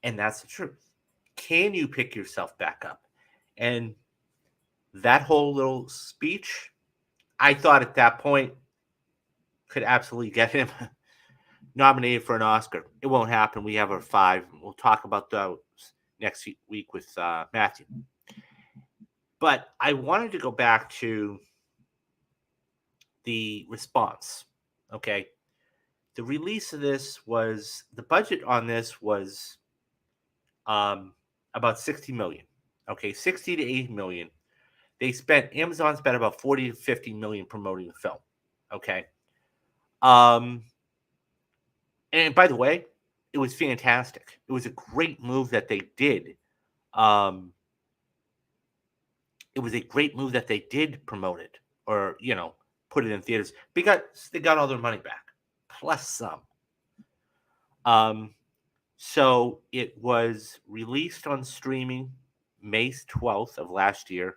And that's the truth. Can you pick yourself back up? And that whole little speech, I thought at that point could absolutely get him nominated for an Oscar. It won't happen. We have our 5. We'll talk about those next week with Matthew. But I wanted to go back to the response. Okay. The release of this was, the budget on this was um, about 60 million. Okay, 60 to 80 million. Amazon spent about 40 to 50 million promoting the film. Okay. Um, and by the way, it was fantastic. It was a great move that they did. Um, it was a great move that they did promote it, or put it in theaters, because they got all their money back plus some. Um, so it was released on streaming May 12th of last year,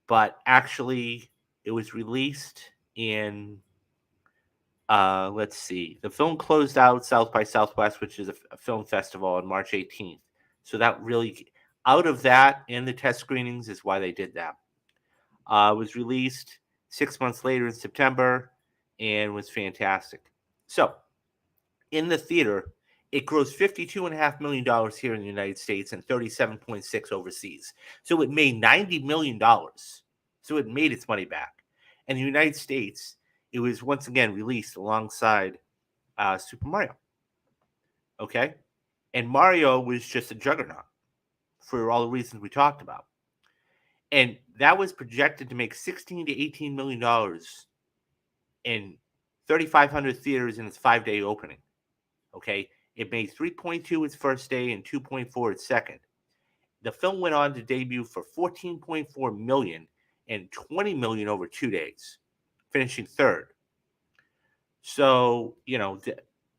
but actually it was released in let's see, the film closed out South by Southwest, which is a film festival, on March 18th. So that really, out of that and the test screenings, is why they did that. It was released 6 months later in September and was fantastic. So in the theater, it grossed $52.5 million here in the United States and 37.6 overseas. So it made $90 million. So it made its money back. In the United States, it was once again released alongside Super Mario. Okay? And Mario was just a juggernaut for all the reasons we talked about. And that was projected to make $16 to $18 million in 3,500 theaters in its 5-day opening. Okay? It made 3.2 its first day and 2.4 its second. The film went on to debut for 14.4 million and 20 million over 2 days, finishing third. So,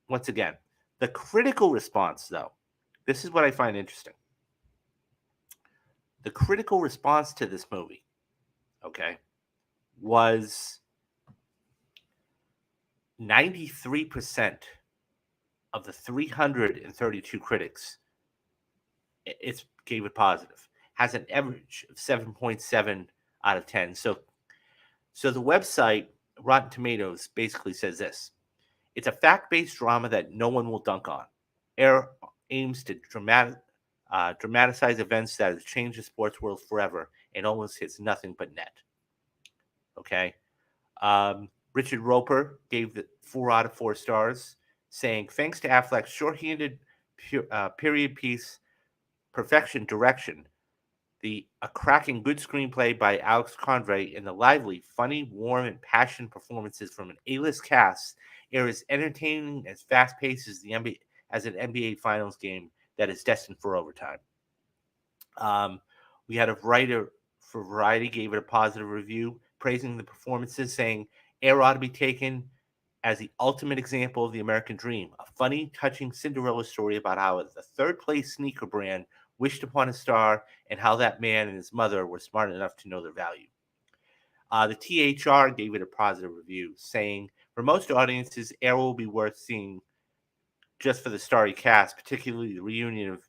once again, the critical response, though, this is what I find interesting. The critical response to this movie, okay, was 93% of the 332 critics, it gave it positive. Has an average of 7.7 out of 10. So the website Rotten Tomatoes basically says this: it's a fact-based drama that no one will dunk on. Air aims to dramatize events that have changed the sports world forever and almost hits nothing but net. Okay. Richard Roper gave it 4 out of 4 stars, saying, thanks to Affleck's short-handed period piece perfection direction, a cracking good screenplay by Alex Convey, and the lively, funny, warm, and passionate performances from an A-list cast, Air is entertaining as fast-paced as an NBA Finals game that is destined for overtime. We had a writer for Variety gave it a positive review, praising the performances, saying Air ought to be taken as the ultimate example of the American dream, a funny, touching Cinderella story about how the third-place sneaker brand wished upon a star and how that man and his mother were smart enough to know their value. The THR gave it a positive review, saying, for most audiences, Air will be worth seeing just for the starry cast, particularly the reunion of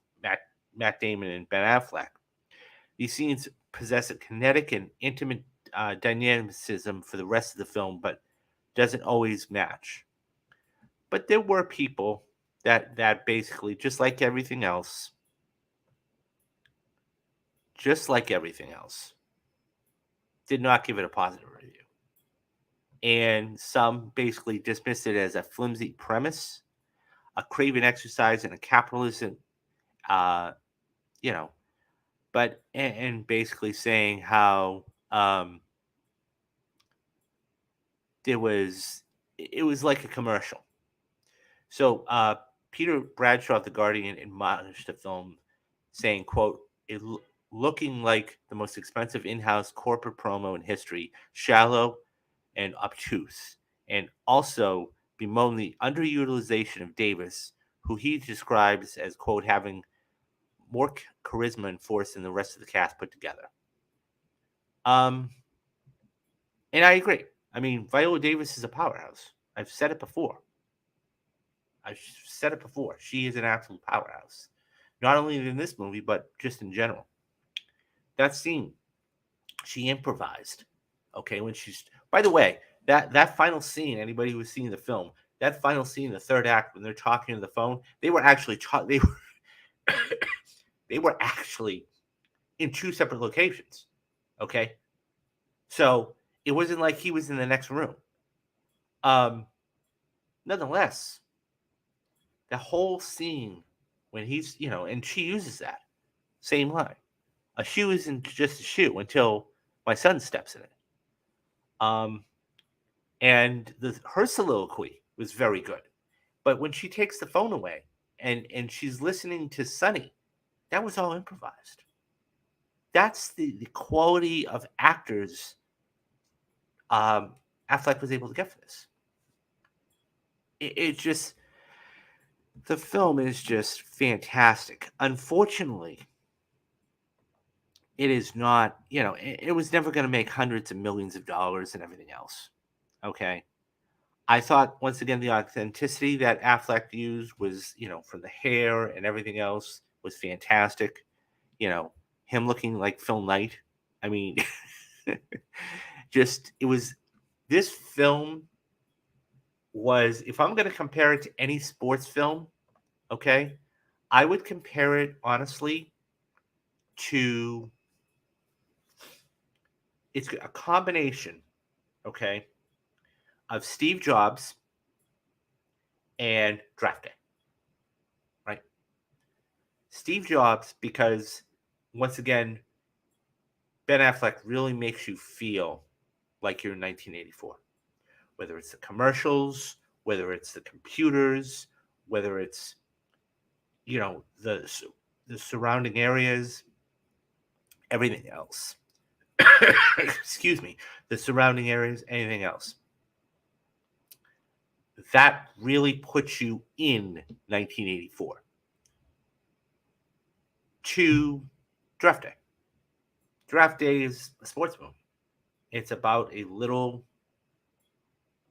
Matt Damon and Ben Affleck. These scenes possess a kinetic and intimate dynamicism for the rest of the film, but doesn't always match. But there were people that basically, just like everything else, did not give it a positive review. And some basically dismissed it as a flimsy premise, a craven exercise in a capitalism, but and basically saying how it was like a commercial. So Peter Bradshaw of The Guardian admonished the film, saying, quote, looking like the most expensive in-house corporate promo in history, shallow and obtuse, and also bemoaned the underutilization of Davis, who he describes as, quote, having more charisma and force than the rest of the cast put together. And I agree. I mean, Viola Davis is a powerhouse. I've said it before. She is an absolute powerhouse. Not only in this movie, but just in general. That scene, she improvised. Okay, when she's, by the way, that final scene, anybody who's seen the film, that final scene in the third act when they're talking on the phone, they were actually they were actually in 2 separate locations. Okay, so It wasn't like he was in the next room. Um, Nonetheless, the whole scene when he's, and she uses that same line. A shoe isn't just a shoe until my son steps in it. Um, and her soliloquy was very good. But when she takes the phone away and she's listening to Sonny, that was all improvised. That's the quality of actors um, Affleck was able to get for this. It just, the film is just fantastic. Unfortunately, it is not, it was never going to make hundreds of millions of dollars and everything else. Okay. I thought, once again, the authenticity that Affleck used was, from the hair and everything else was fantastic. Him looking like Phil Knight. I mean, just, it was, this film was, if I'm going to compare it to any sports film, okay, I would compare it, honestly, to, it's a combination, okay, of Steve Jobs and Draft Day, right? Steve Jobs, because, once again, Ben Affleck really makes you feel like you're in 1984, whether it's the commercials, whether it's the computers, whether it's, the surrounding areas, everything else. Excuse me, the surrounding areas, anything else. That really puts you in 1984. To Draft Day. Draft Day is a sports movie. It's about a little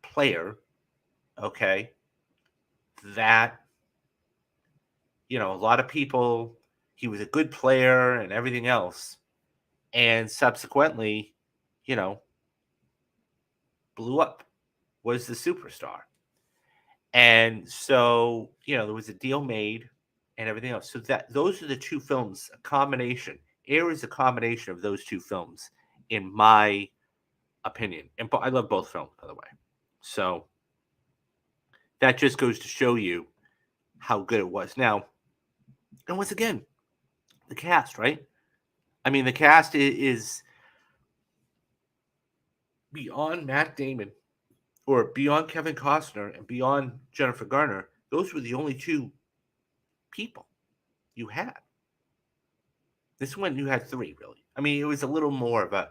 player, okay, that, a lot of people, he was a good player and everything else. And subsequently, you know, blew up, was the superstar. And so, there was a deal made and everything else. So that those are the two films, a combination. Air is a combination of those two films, in my opinion. And I love both films, by the way. So that just goes to show you how good it was. Now, and once again, the cast, right? I mean, the cast is beyond Matt Damon, or beyond Kevin Costner, and beyond Jennifer Garner. Those were the only two people you had. This one you had three, really. I mean, it was a little more of a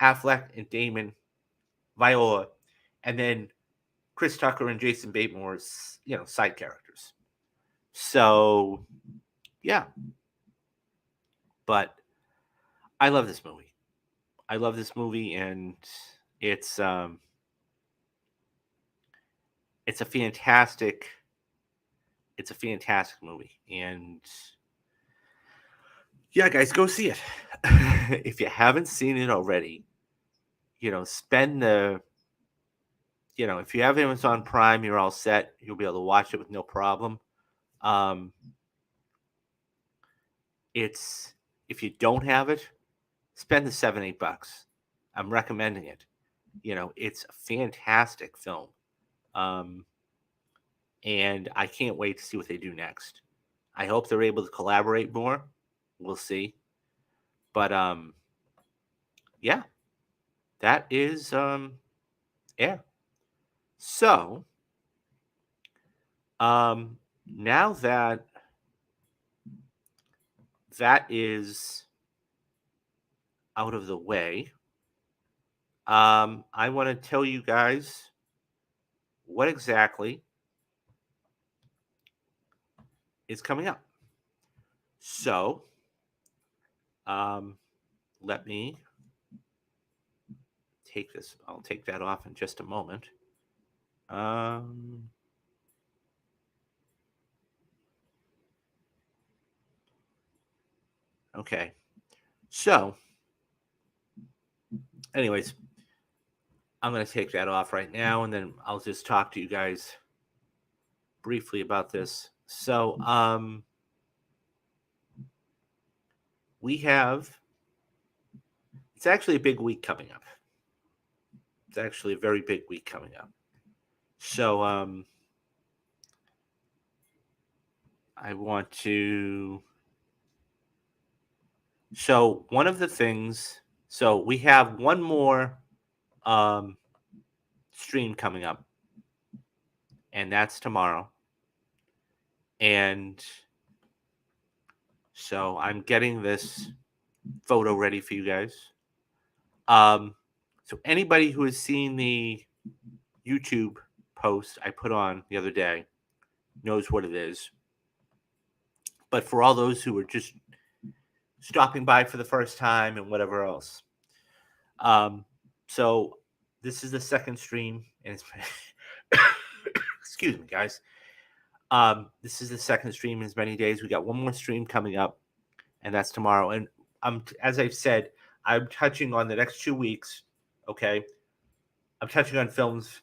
Affleck and Damon, Viola, and then Chris Tucker and Jason Bateman were, side characters. So, yeah. But I love this movie. I love this movie, and it's a fantastic movie. And yeah, guys, go see it. If you haven't seen it already, spend the, if you have Amazon Prime, you're all set. You'll be able to watch it with no problem. It's, if you don't have it, spend the $7-8. I'm recommending it. It's a fantastic film. And I can't wait to see what they do next. I hope they're able to collaborate more. We'll see. But yeah, that is Air. So now that is out of the way, I want to tell you guys what exactly is coming up. So let me take this. I'll take that off in just a moment. Okay. So, anyways, I'm going to take that off right now, and then I'll just talk to you guys briefly about this. So, we have, it's actually a big week coming up. It's actually a very big week coming up. So I want to. So one of the things. So we have one more um, stream coming up, and that's tomorrow. And so I'm getting this photo ready for you guys. So anybody who has seen the YouTube post I put on the other day knows what it is. But for all those who are just stopping by for the first time and whatever else, so this is the second stream, and it's excuse me, guys. This is the second stream in as many days. We got one more stream coming up, and that's tomorrow. And as I've said, I'm touching on the next 2 weeks. Okay, I'm touching on films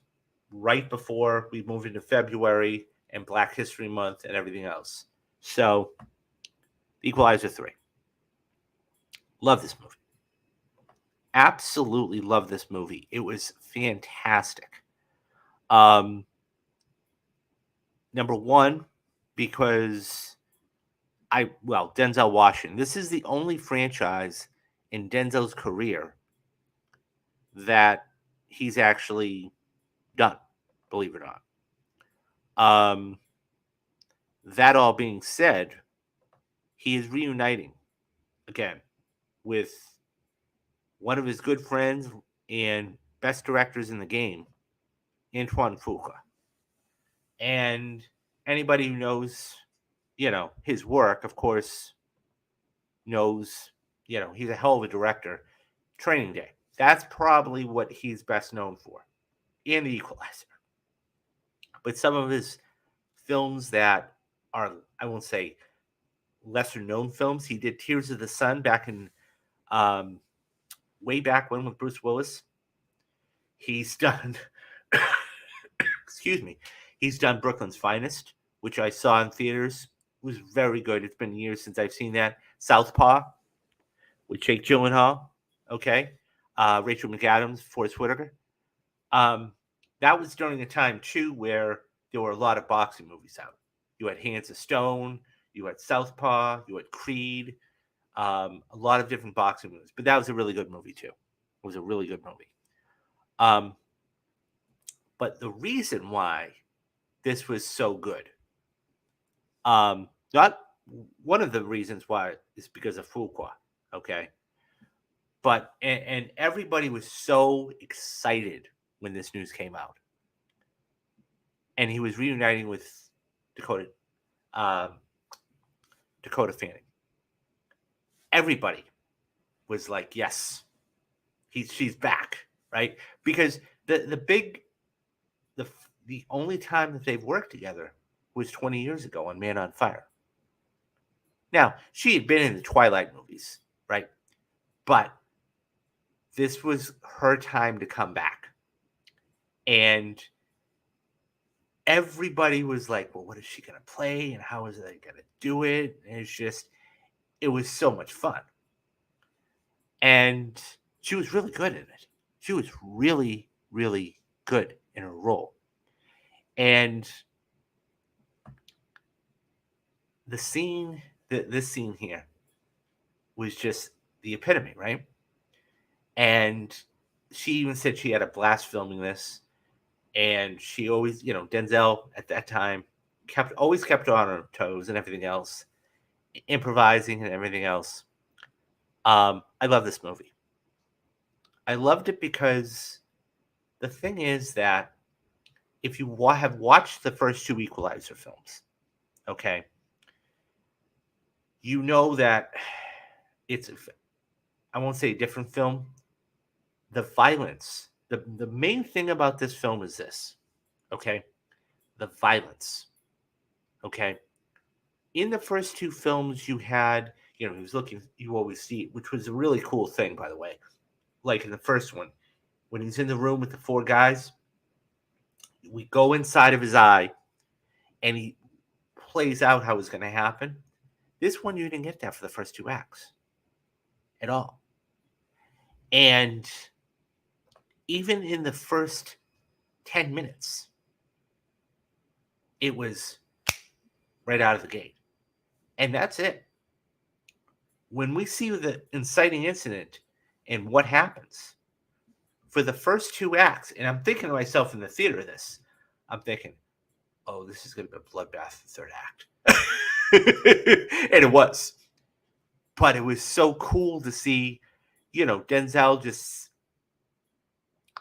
right before we move into February and Black History Month and everything else. So, Equalizer 3. Love this movie. Absolutely love this movie. It was fantastic. Number one, because Denzel Washington. This is the only franchise in Denzel's career that he's actually done, believe it or not. That all being said, he is reuniting again with one of his good friends and best directors in the game, Antoine Fuqua. And anybody who knows, his work, of course, knows, he's a hell of a director. Training Day. That's probably what he's best known for. And The Equalizer. But some of his films that are, I won't say lesser known films, he did Tears of the Sun back in way back when with Bruce Willis. He's done excuse me, he's done Brooklyn's Finest, which I saw in theaters. It was very good. It's been years since I've seen that. Southpaw with Jake Gyllenhaal. Okay. Rachel McAdams, Forrest Whitaker. That was during a time too where there were a lot of boxing movies out. You had Hands of Stone, you had Southpaw, you had Creed, a lot of different boxing movies. But that was a really good movie too. It was a really good movie. But the reason why this was so good, not one of the reasons why is because of Fuqua, okay? But and everybody was so excited when this news came out, and he was reuniting with Dakota Fanning. Everybody was like, "Yes, she's back," right? Because the only time that they've worked together was 20 years ago on Man on Fire. Now, she had been in the Twilight movies, right? But this was her time to come back. And everybody was like, well, what is she going to play? And how is they going to do it? And it was so much fun. And she was really good in it. She was really, really good in her role. And this scene here was just the epitome, right? And she even said she had a blast filming this. And she always, Denzel at that time always kept her on her toes and everything else, improvising and everything else. I love this movie. I loved it because the thing is that if you have watched the first two Equalizer films, okay, you know that it's, I won't say a different film. The violence, the main thing about this film is this, okay? The violence, okay? In the first two films, you had, he was looking, you always see, which was a really cool thing, by the way. Like in the first one, when he's in the room with the four guys, we go inside of his eye and he plays out how it's going to happen. This one, you didn't get that for the first two acts at all. And even in the first 10 minutes, it was right out of the gate. And that's it. When we see the inciting incident and what happens for the first two acts, and I'm thinking to myself in the theater of this, I'm thinking, oh, this is going to be a bloodbath the third act. And it was. But it was so cool to see, Denzel just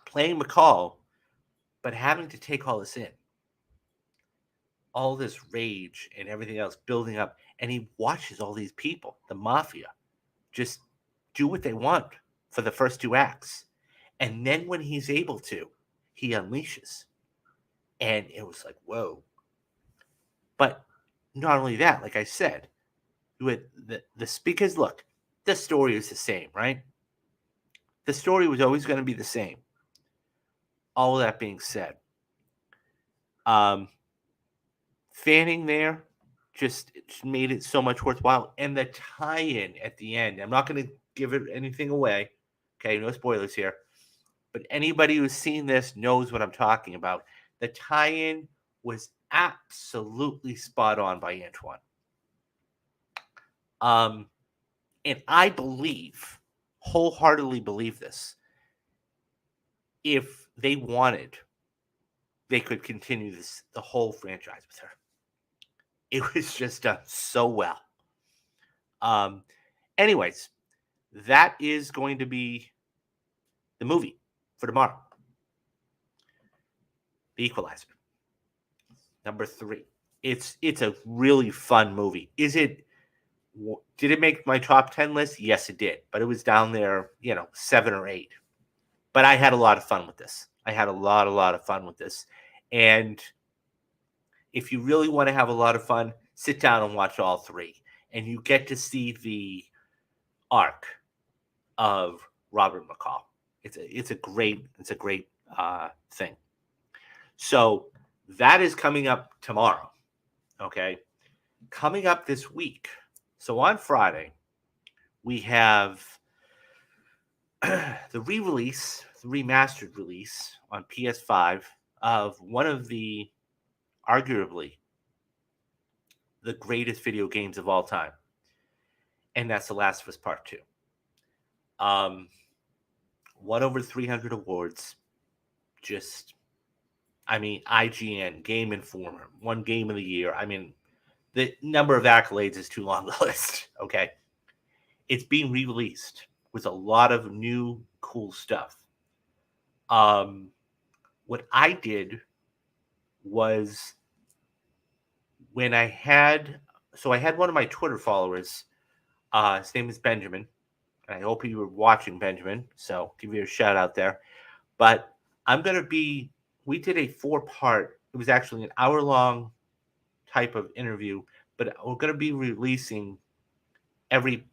playing McCall, but having to take all this in. All this rage and everything else building up. And he watches all these people, the mafia, just do what they want for the first two acts. And then when he's able to, he unleashes. And it was like, whoa. But not only that, like I said, with the speakers, look, the story is the same, right? The story was always going to be the same. All that being said, Fanning there just made it so much worthwhile. And the tie-in at the end, I'm not going to give it anything away. Okay, no spoilers here. But anybody who's seen this knows what I'm talking about. The tie-in was absolutely spot on by Antoine. And I wholeheartedly believe this. If they wanted, they could continue the whole franchise with her. It was just done so well. Anyways, that is going to be the movie for tomorrow. The Equalizer. Number 3. It's a really fun movie. Did it make my top 10 list? Yes, it did. But it was down there, 7 or 8. But I had a lot of fun with this. I had a lot of fun with this. And if you really want to have a lot of fun, sit down and watch all 3. And you get to see the arc of Robert McCall. It's a great thing. So that is coming up tomorrow. Okay. Coming up this week. So on Friday, we have the remastered release on PS5 of one of the, arguably, the greatest video games of all time. And that's The Last of Us Part 2. Won over 300 awards. IGN, Game Informer, won Game of the Year. The number of accolades is too long to list, okay? It's being re-released with a lot of new cool stuff. What I did was when I had one of my Twitter followers, his name is Benjamin, and I hope you were watching, Benjamin, so give you a shout out there. But we did a 4-part, it was actually an hour-long type of interview, but we're going to be releasing every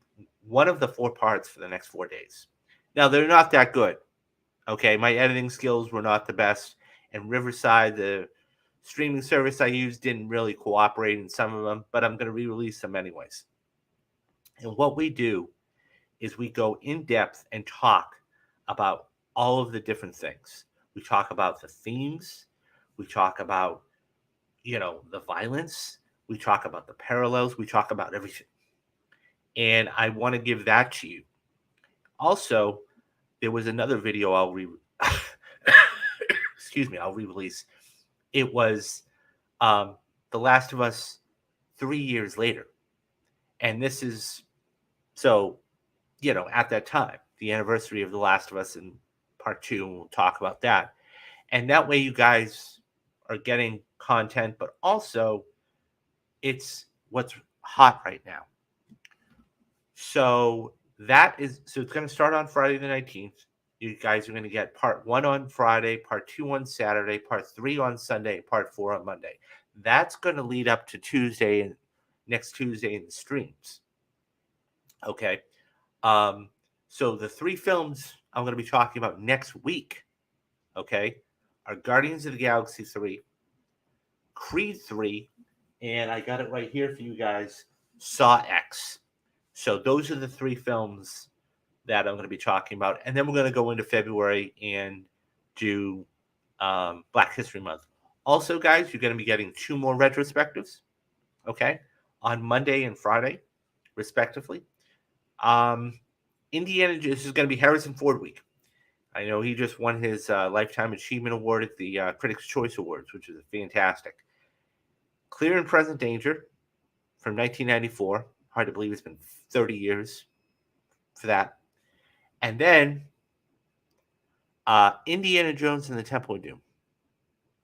one of the 4 parts for the next 4 days. Now, they're not that good, okay? My editing skills were not the best, and Riverside, the streaming service I used, didn't really cooperate in some of them, but I'm going to re-release them anyways. And what we do is we go in depth and talk about all of the different things. We talk about the themes. We talk about, the violence. We talk about the parallels. We talk about everything. And I want to give that to you. Also, there was another video I'll re-release. It was The Last of Us 3 years later. And this is, at that time, the anniversary of The Last of Us in Part 2, and we'll talk about that. And that way you guys are getting content, but also it's what's hot right now. So it's going to start on Friday the 19th. You guys are going to get Part 1 on Friday, Part 2 on Saturday, Part 3 on Sunday, Part 4 on Monday. That's going to lead up to next Tuesday in the streams. Okay. So the 3 films I'm going to be talking about next week, okay, are Guardians of the Galaxy 3, Creed 3, and I got it right here for you guys, Saw X. So those are the 3 films that I'm going to be talking about. And then we're going to go into February and do Black History Month. Also, guys, you're going to be getting 2 more retrospectives, okay, on Monday and Friday, respectively. Indiana, this is going to be Harrison Ford week. I know he just won his Lifetime Achievement Award at the Critics' Choice Awards, which is fantastic. Clear and Present Danger from 1994. Hard to believe it's been 30 years for that. And then Indiana Jones and the Temple of Doom,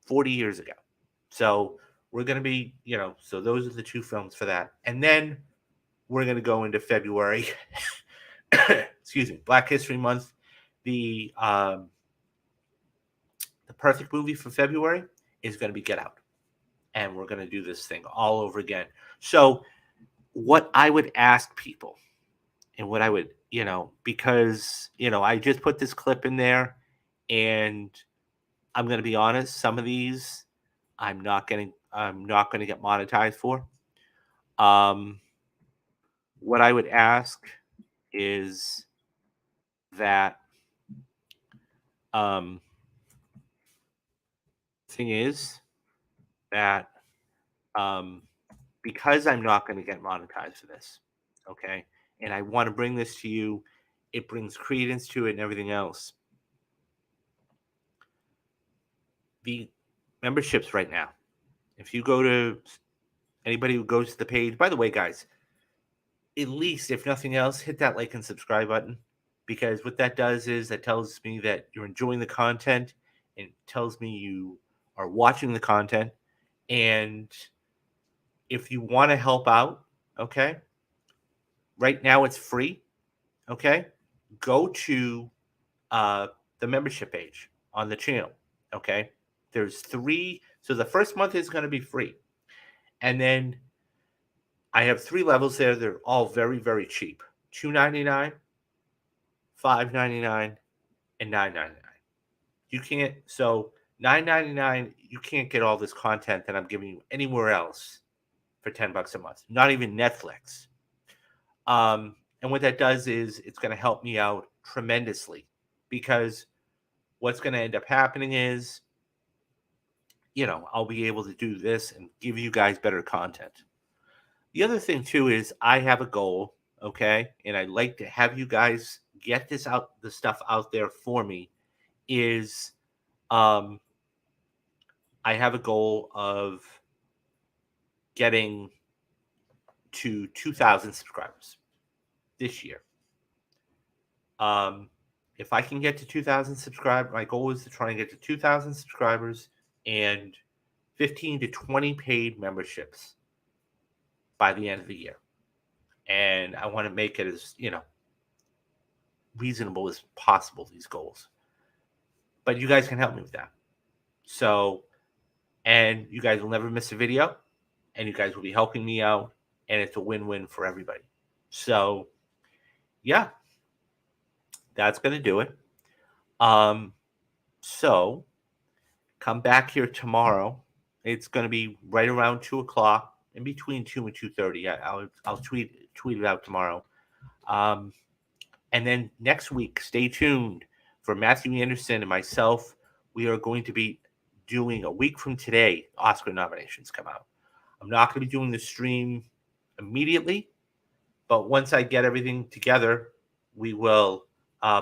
40 years ago. So we're going to be, so those are the 2 films for that. And then we're going to go into February. Excuse me, Black History Month. The perfect movie for February is going to be Get Out. And we're going to do this thing all over again. So what I would ask people, and what I would, because, I just put this clip in there, and I'm going to be honest, some of these I'm not going to get monetized for. What I would ask is that thing is that because I'm not going to get monetized for this, okay, and I want to bring this to you, it brings credence to it and everything else. The memberships right now, if you go to anybody who goes to the page, by the way, guys, at least if nothing else, hit that like and subscribe button, because what that does is that tells me that you're enjoying the content, and tells me you are watching the content. And if you want to help out, okay, right now it's free, okay, go to the membership page on the channel, okay. There's 3, so the first month is going to be free, and then I have 3 levels there. They're all very, very cheap. $2.99, $5.99, and $9.99. You can't, so $9.99, you can't get all this content that I'm giving you anywhere else for $10 a month. Not even Netflix. And what that does is it's going to help me out tremendously, because what's going to end up happening is, I'll be able to do this and give you guys better content. The other thing too is I have a goal, okay, and I'd like to have you guys get the stuff out there for me. Is I have a goal of getting to 2,000 subscribers this year. If I can get to 2,000 subscribers, my goal is to try and get to 2,000 subscribers and 15 to 20 paid memberships by the end of the year. And I want to make it as, reasonable as possible, these goals. But you guys can help me with that. So, and you guys will never miss a video, and you guys will be helping me out, and it's a win-win for everybody. So, yeah, that's going to do it. So come back here tomorrow. It's going to be right around 2:00, in between 2 and 2:30. I'll tweet it out tomorrow. And then next week, stay tuned for Matthew Anderson and myself. We are going to be doing, a week from today, Oscar nominations come out. I'm not going to be doing the stream immediately, but once I get everything together, we will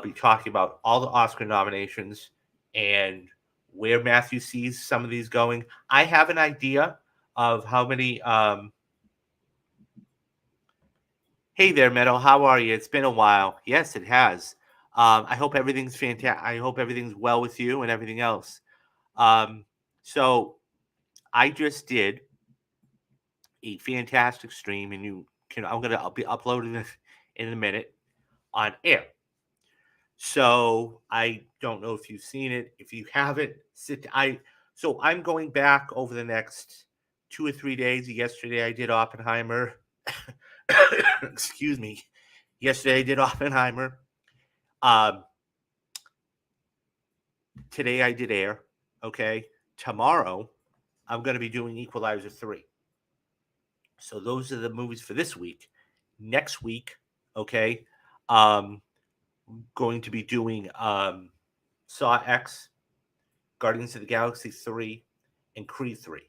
be talking about all the Oscar nominations and where Matthew sees some of these going. I have an idea of how many. Hey there, Meadow. How are you? It's been a while. Yes, it has. I hope everything's fantastic. I hope everything's well with you and everything else. So I just did a fantastic stream, and I'll be uploading this in a minute on air. So I don't know if you've seen it. If you haven't, so I'm going back over the next 2 or 3 days. Yesterday I did Oppenheimer. Excuse me. Yesterday I did Oppenheimer. Today I did Air. Okay. Tomorrow I'm going to be doing Equalizer 3. So those are the movies for this week. Next week, okay, going to be doing Saw X, Guardians of the Galaxy 3, and Creed 3.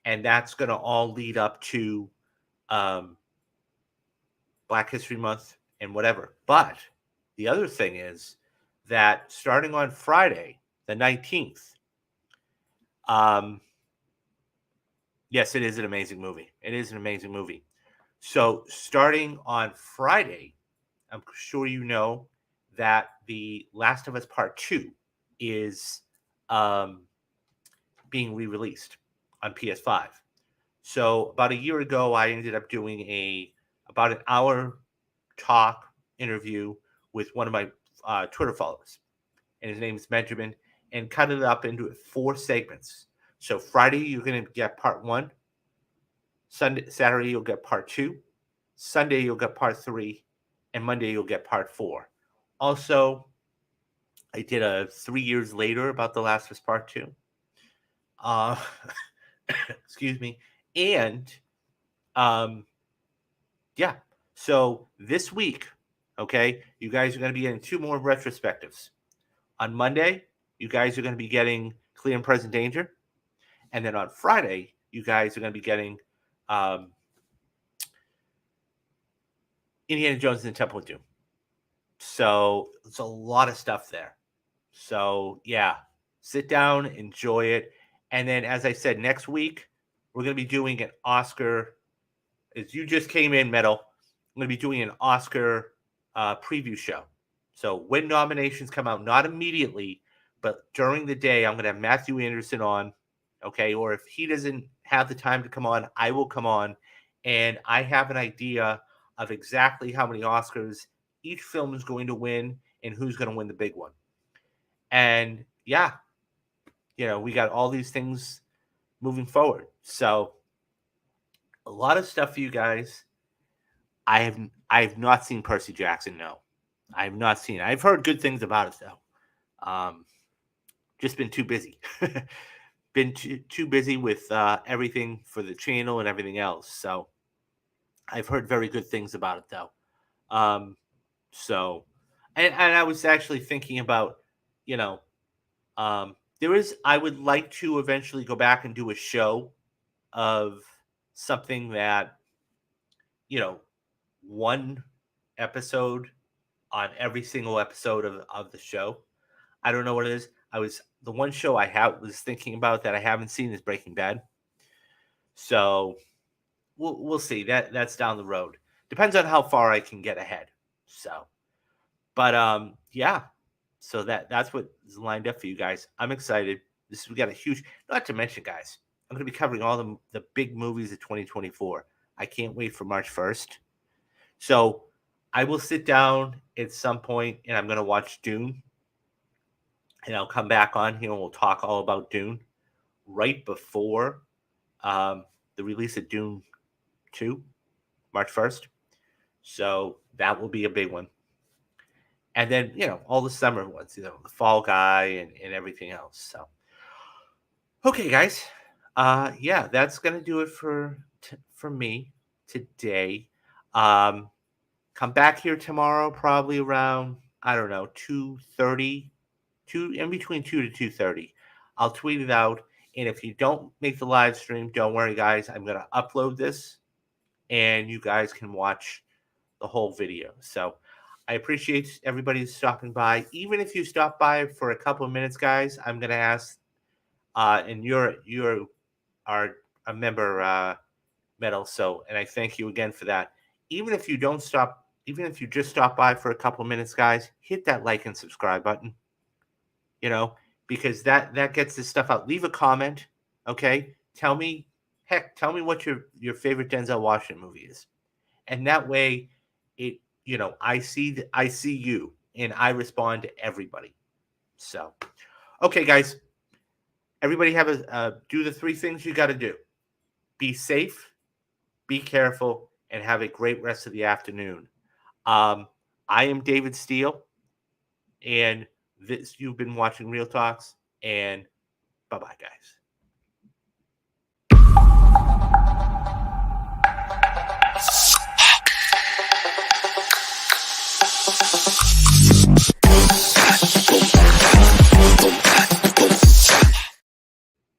And that's going to all lead up to Black History Month and whatever. But the other thing is that starting on Friday, the 19th, yes, it is an amazing movie. It is an amazing movie. So starting on Friday, I'm sure you know that The Last of Us Part 2 is being re-released on PS5. So about a year ago, I ended up doing about an hour talk interview with one of my Twitter followers, and his name is Benjamin, and cut it up into 4 segments. So Friday, you're going to get part 1. Saturday, you'll get part 2. Sunday, you'll get part 3. And Monday, you'll get part 4. Also, I did a 3 years later about The Last of Us Part 2. Excuse me. And, yeah. So this week, okay, you guys are going to be getting 2 more retrospectives. On Monday, you guys are going to be getting Clear and Present Danger. And then on Friday, you guys are going to be getting Indiana Jones and the Temple of Doom. So it's a lot of stuff there. So yeah, sit down, enjoy it. And then, as I said, next week, we're going to be doing an Oscar. As you just came in, Metal, I'm going to be doing an Oscar preview show. So when nominations come out, not immediately, but during the day, I'm going to have Matthew Anderson on. Okay. Or if he doesn't have the time to come on, I will come on. And I have an idea of exactly how many Oscars each film is going to win and who's going to win the big one. And yeah, we got all these things moving forward. So a lot of stuff for you guys. I have not seen Percy Jackson. No, I have not seen it. I've heard good things about it though. Just been too busy. Been too busy with everything for the channel and everything else. So I've heard very good things about it though. So, and I was actually thinking about, I would like to eventually go back and do a show of something that, one episode on every single episode of the show. I don't know what it is. The one show was thinking about that I haven't seen is Breaking Bad. So we'll see. That's down the road. Depends on how far I can get ahead. So, but yeah. So that's what is lined up for you guys. I'm excited. We got a huge. Not to mention, guys, I'm going to be covering all the big movies of 2024. I can't wait for March 1st. So I will sit down at some point and I'm going to watch Dune. And I'll come back on here and we'll talk all about Dune right before the release of Dune 2, March 1st. So that will be a big one. And then, all the summer ones, the Fall Guy and everything else. So, okay, guys. Yeah, that's going to do it for me today. Come back here tomorrow, probably around, I don't know, 2:30, in between 2 to 2:30. I'll tweet it out. And if you don't make the live stream, don't worry, guys. I'm going to upload this and you guys can watch the whole video. So I appreciate everybody stopping by. Even if you stop by for a couple of minutes, guys, I'm going to ask, and you're a member, Metal. So, and I thank you again for that. Even if you just stop by for a couple of minutes, guys, hit that like and subscribe button. Because that gets this stuff out. Leave a comment, okay? Tell me what your favorite Denzel Washington movie is, and that way, I see you, and I respond to everybody. So, okay, guys, everybody do the 3 things you got to do: be safe, be careful, and have a great rest of the afternoon. I am David Steele, and you've been watching Real Talks, and bye-bye, guys.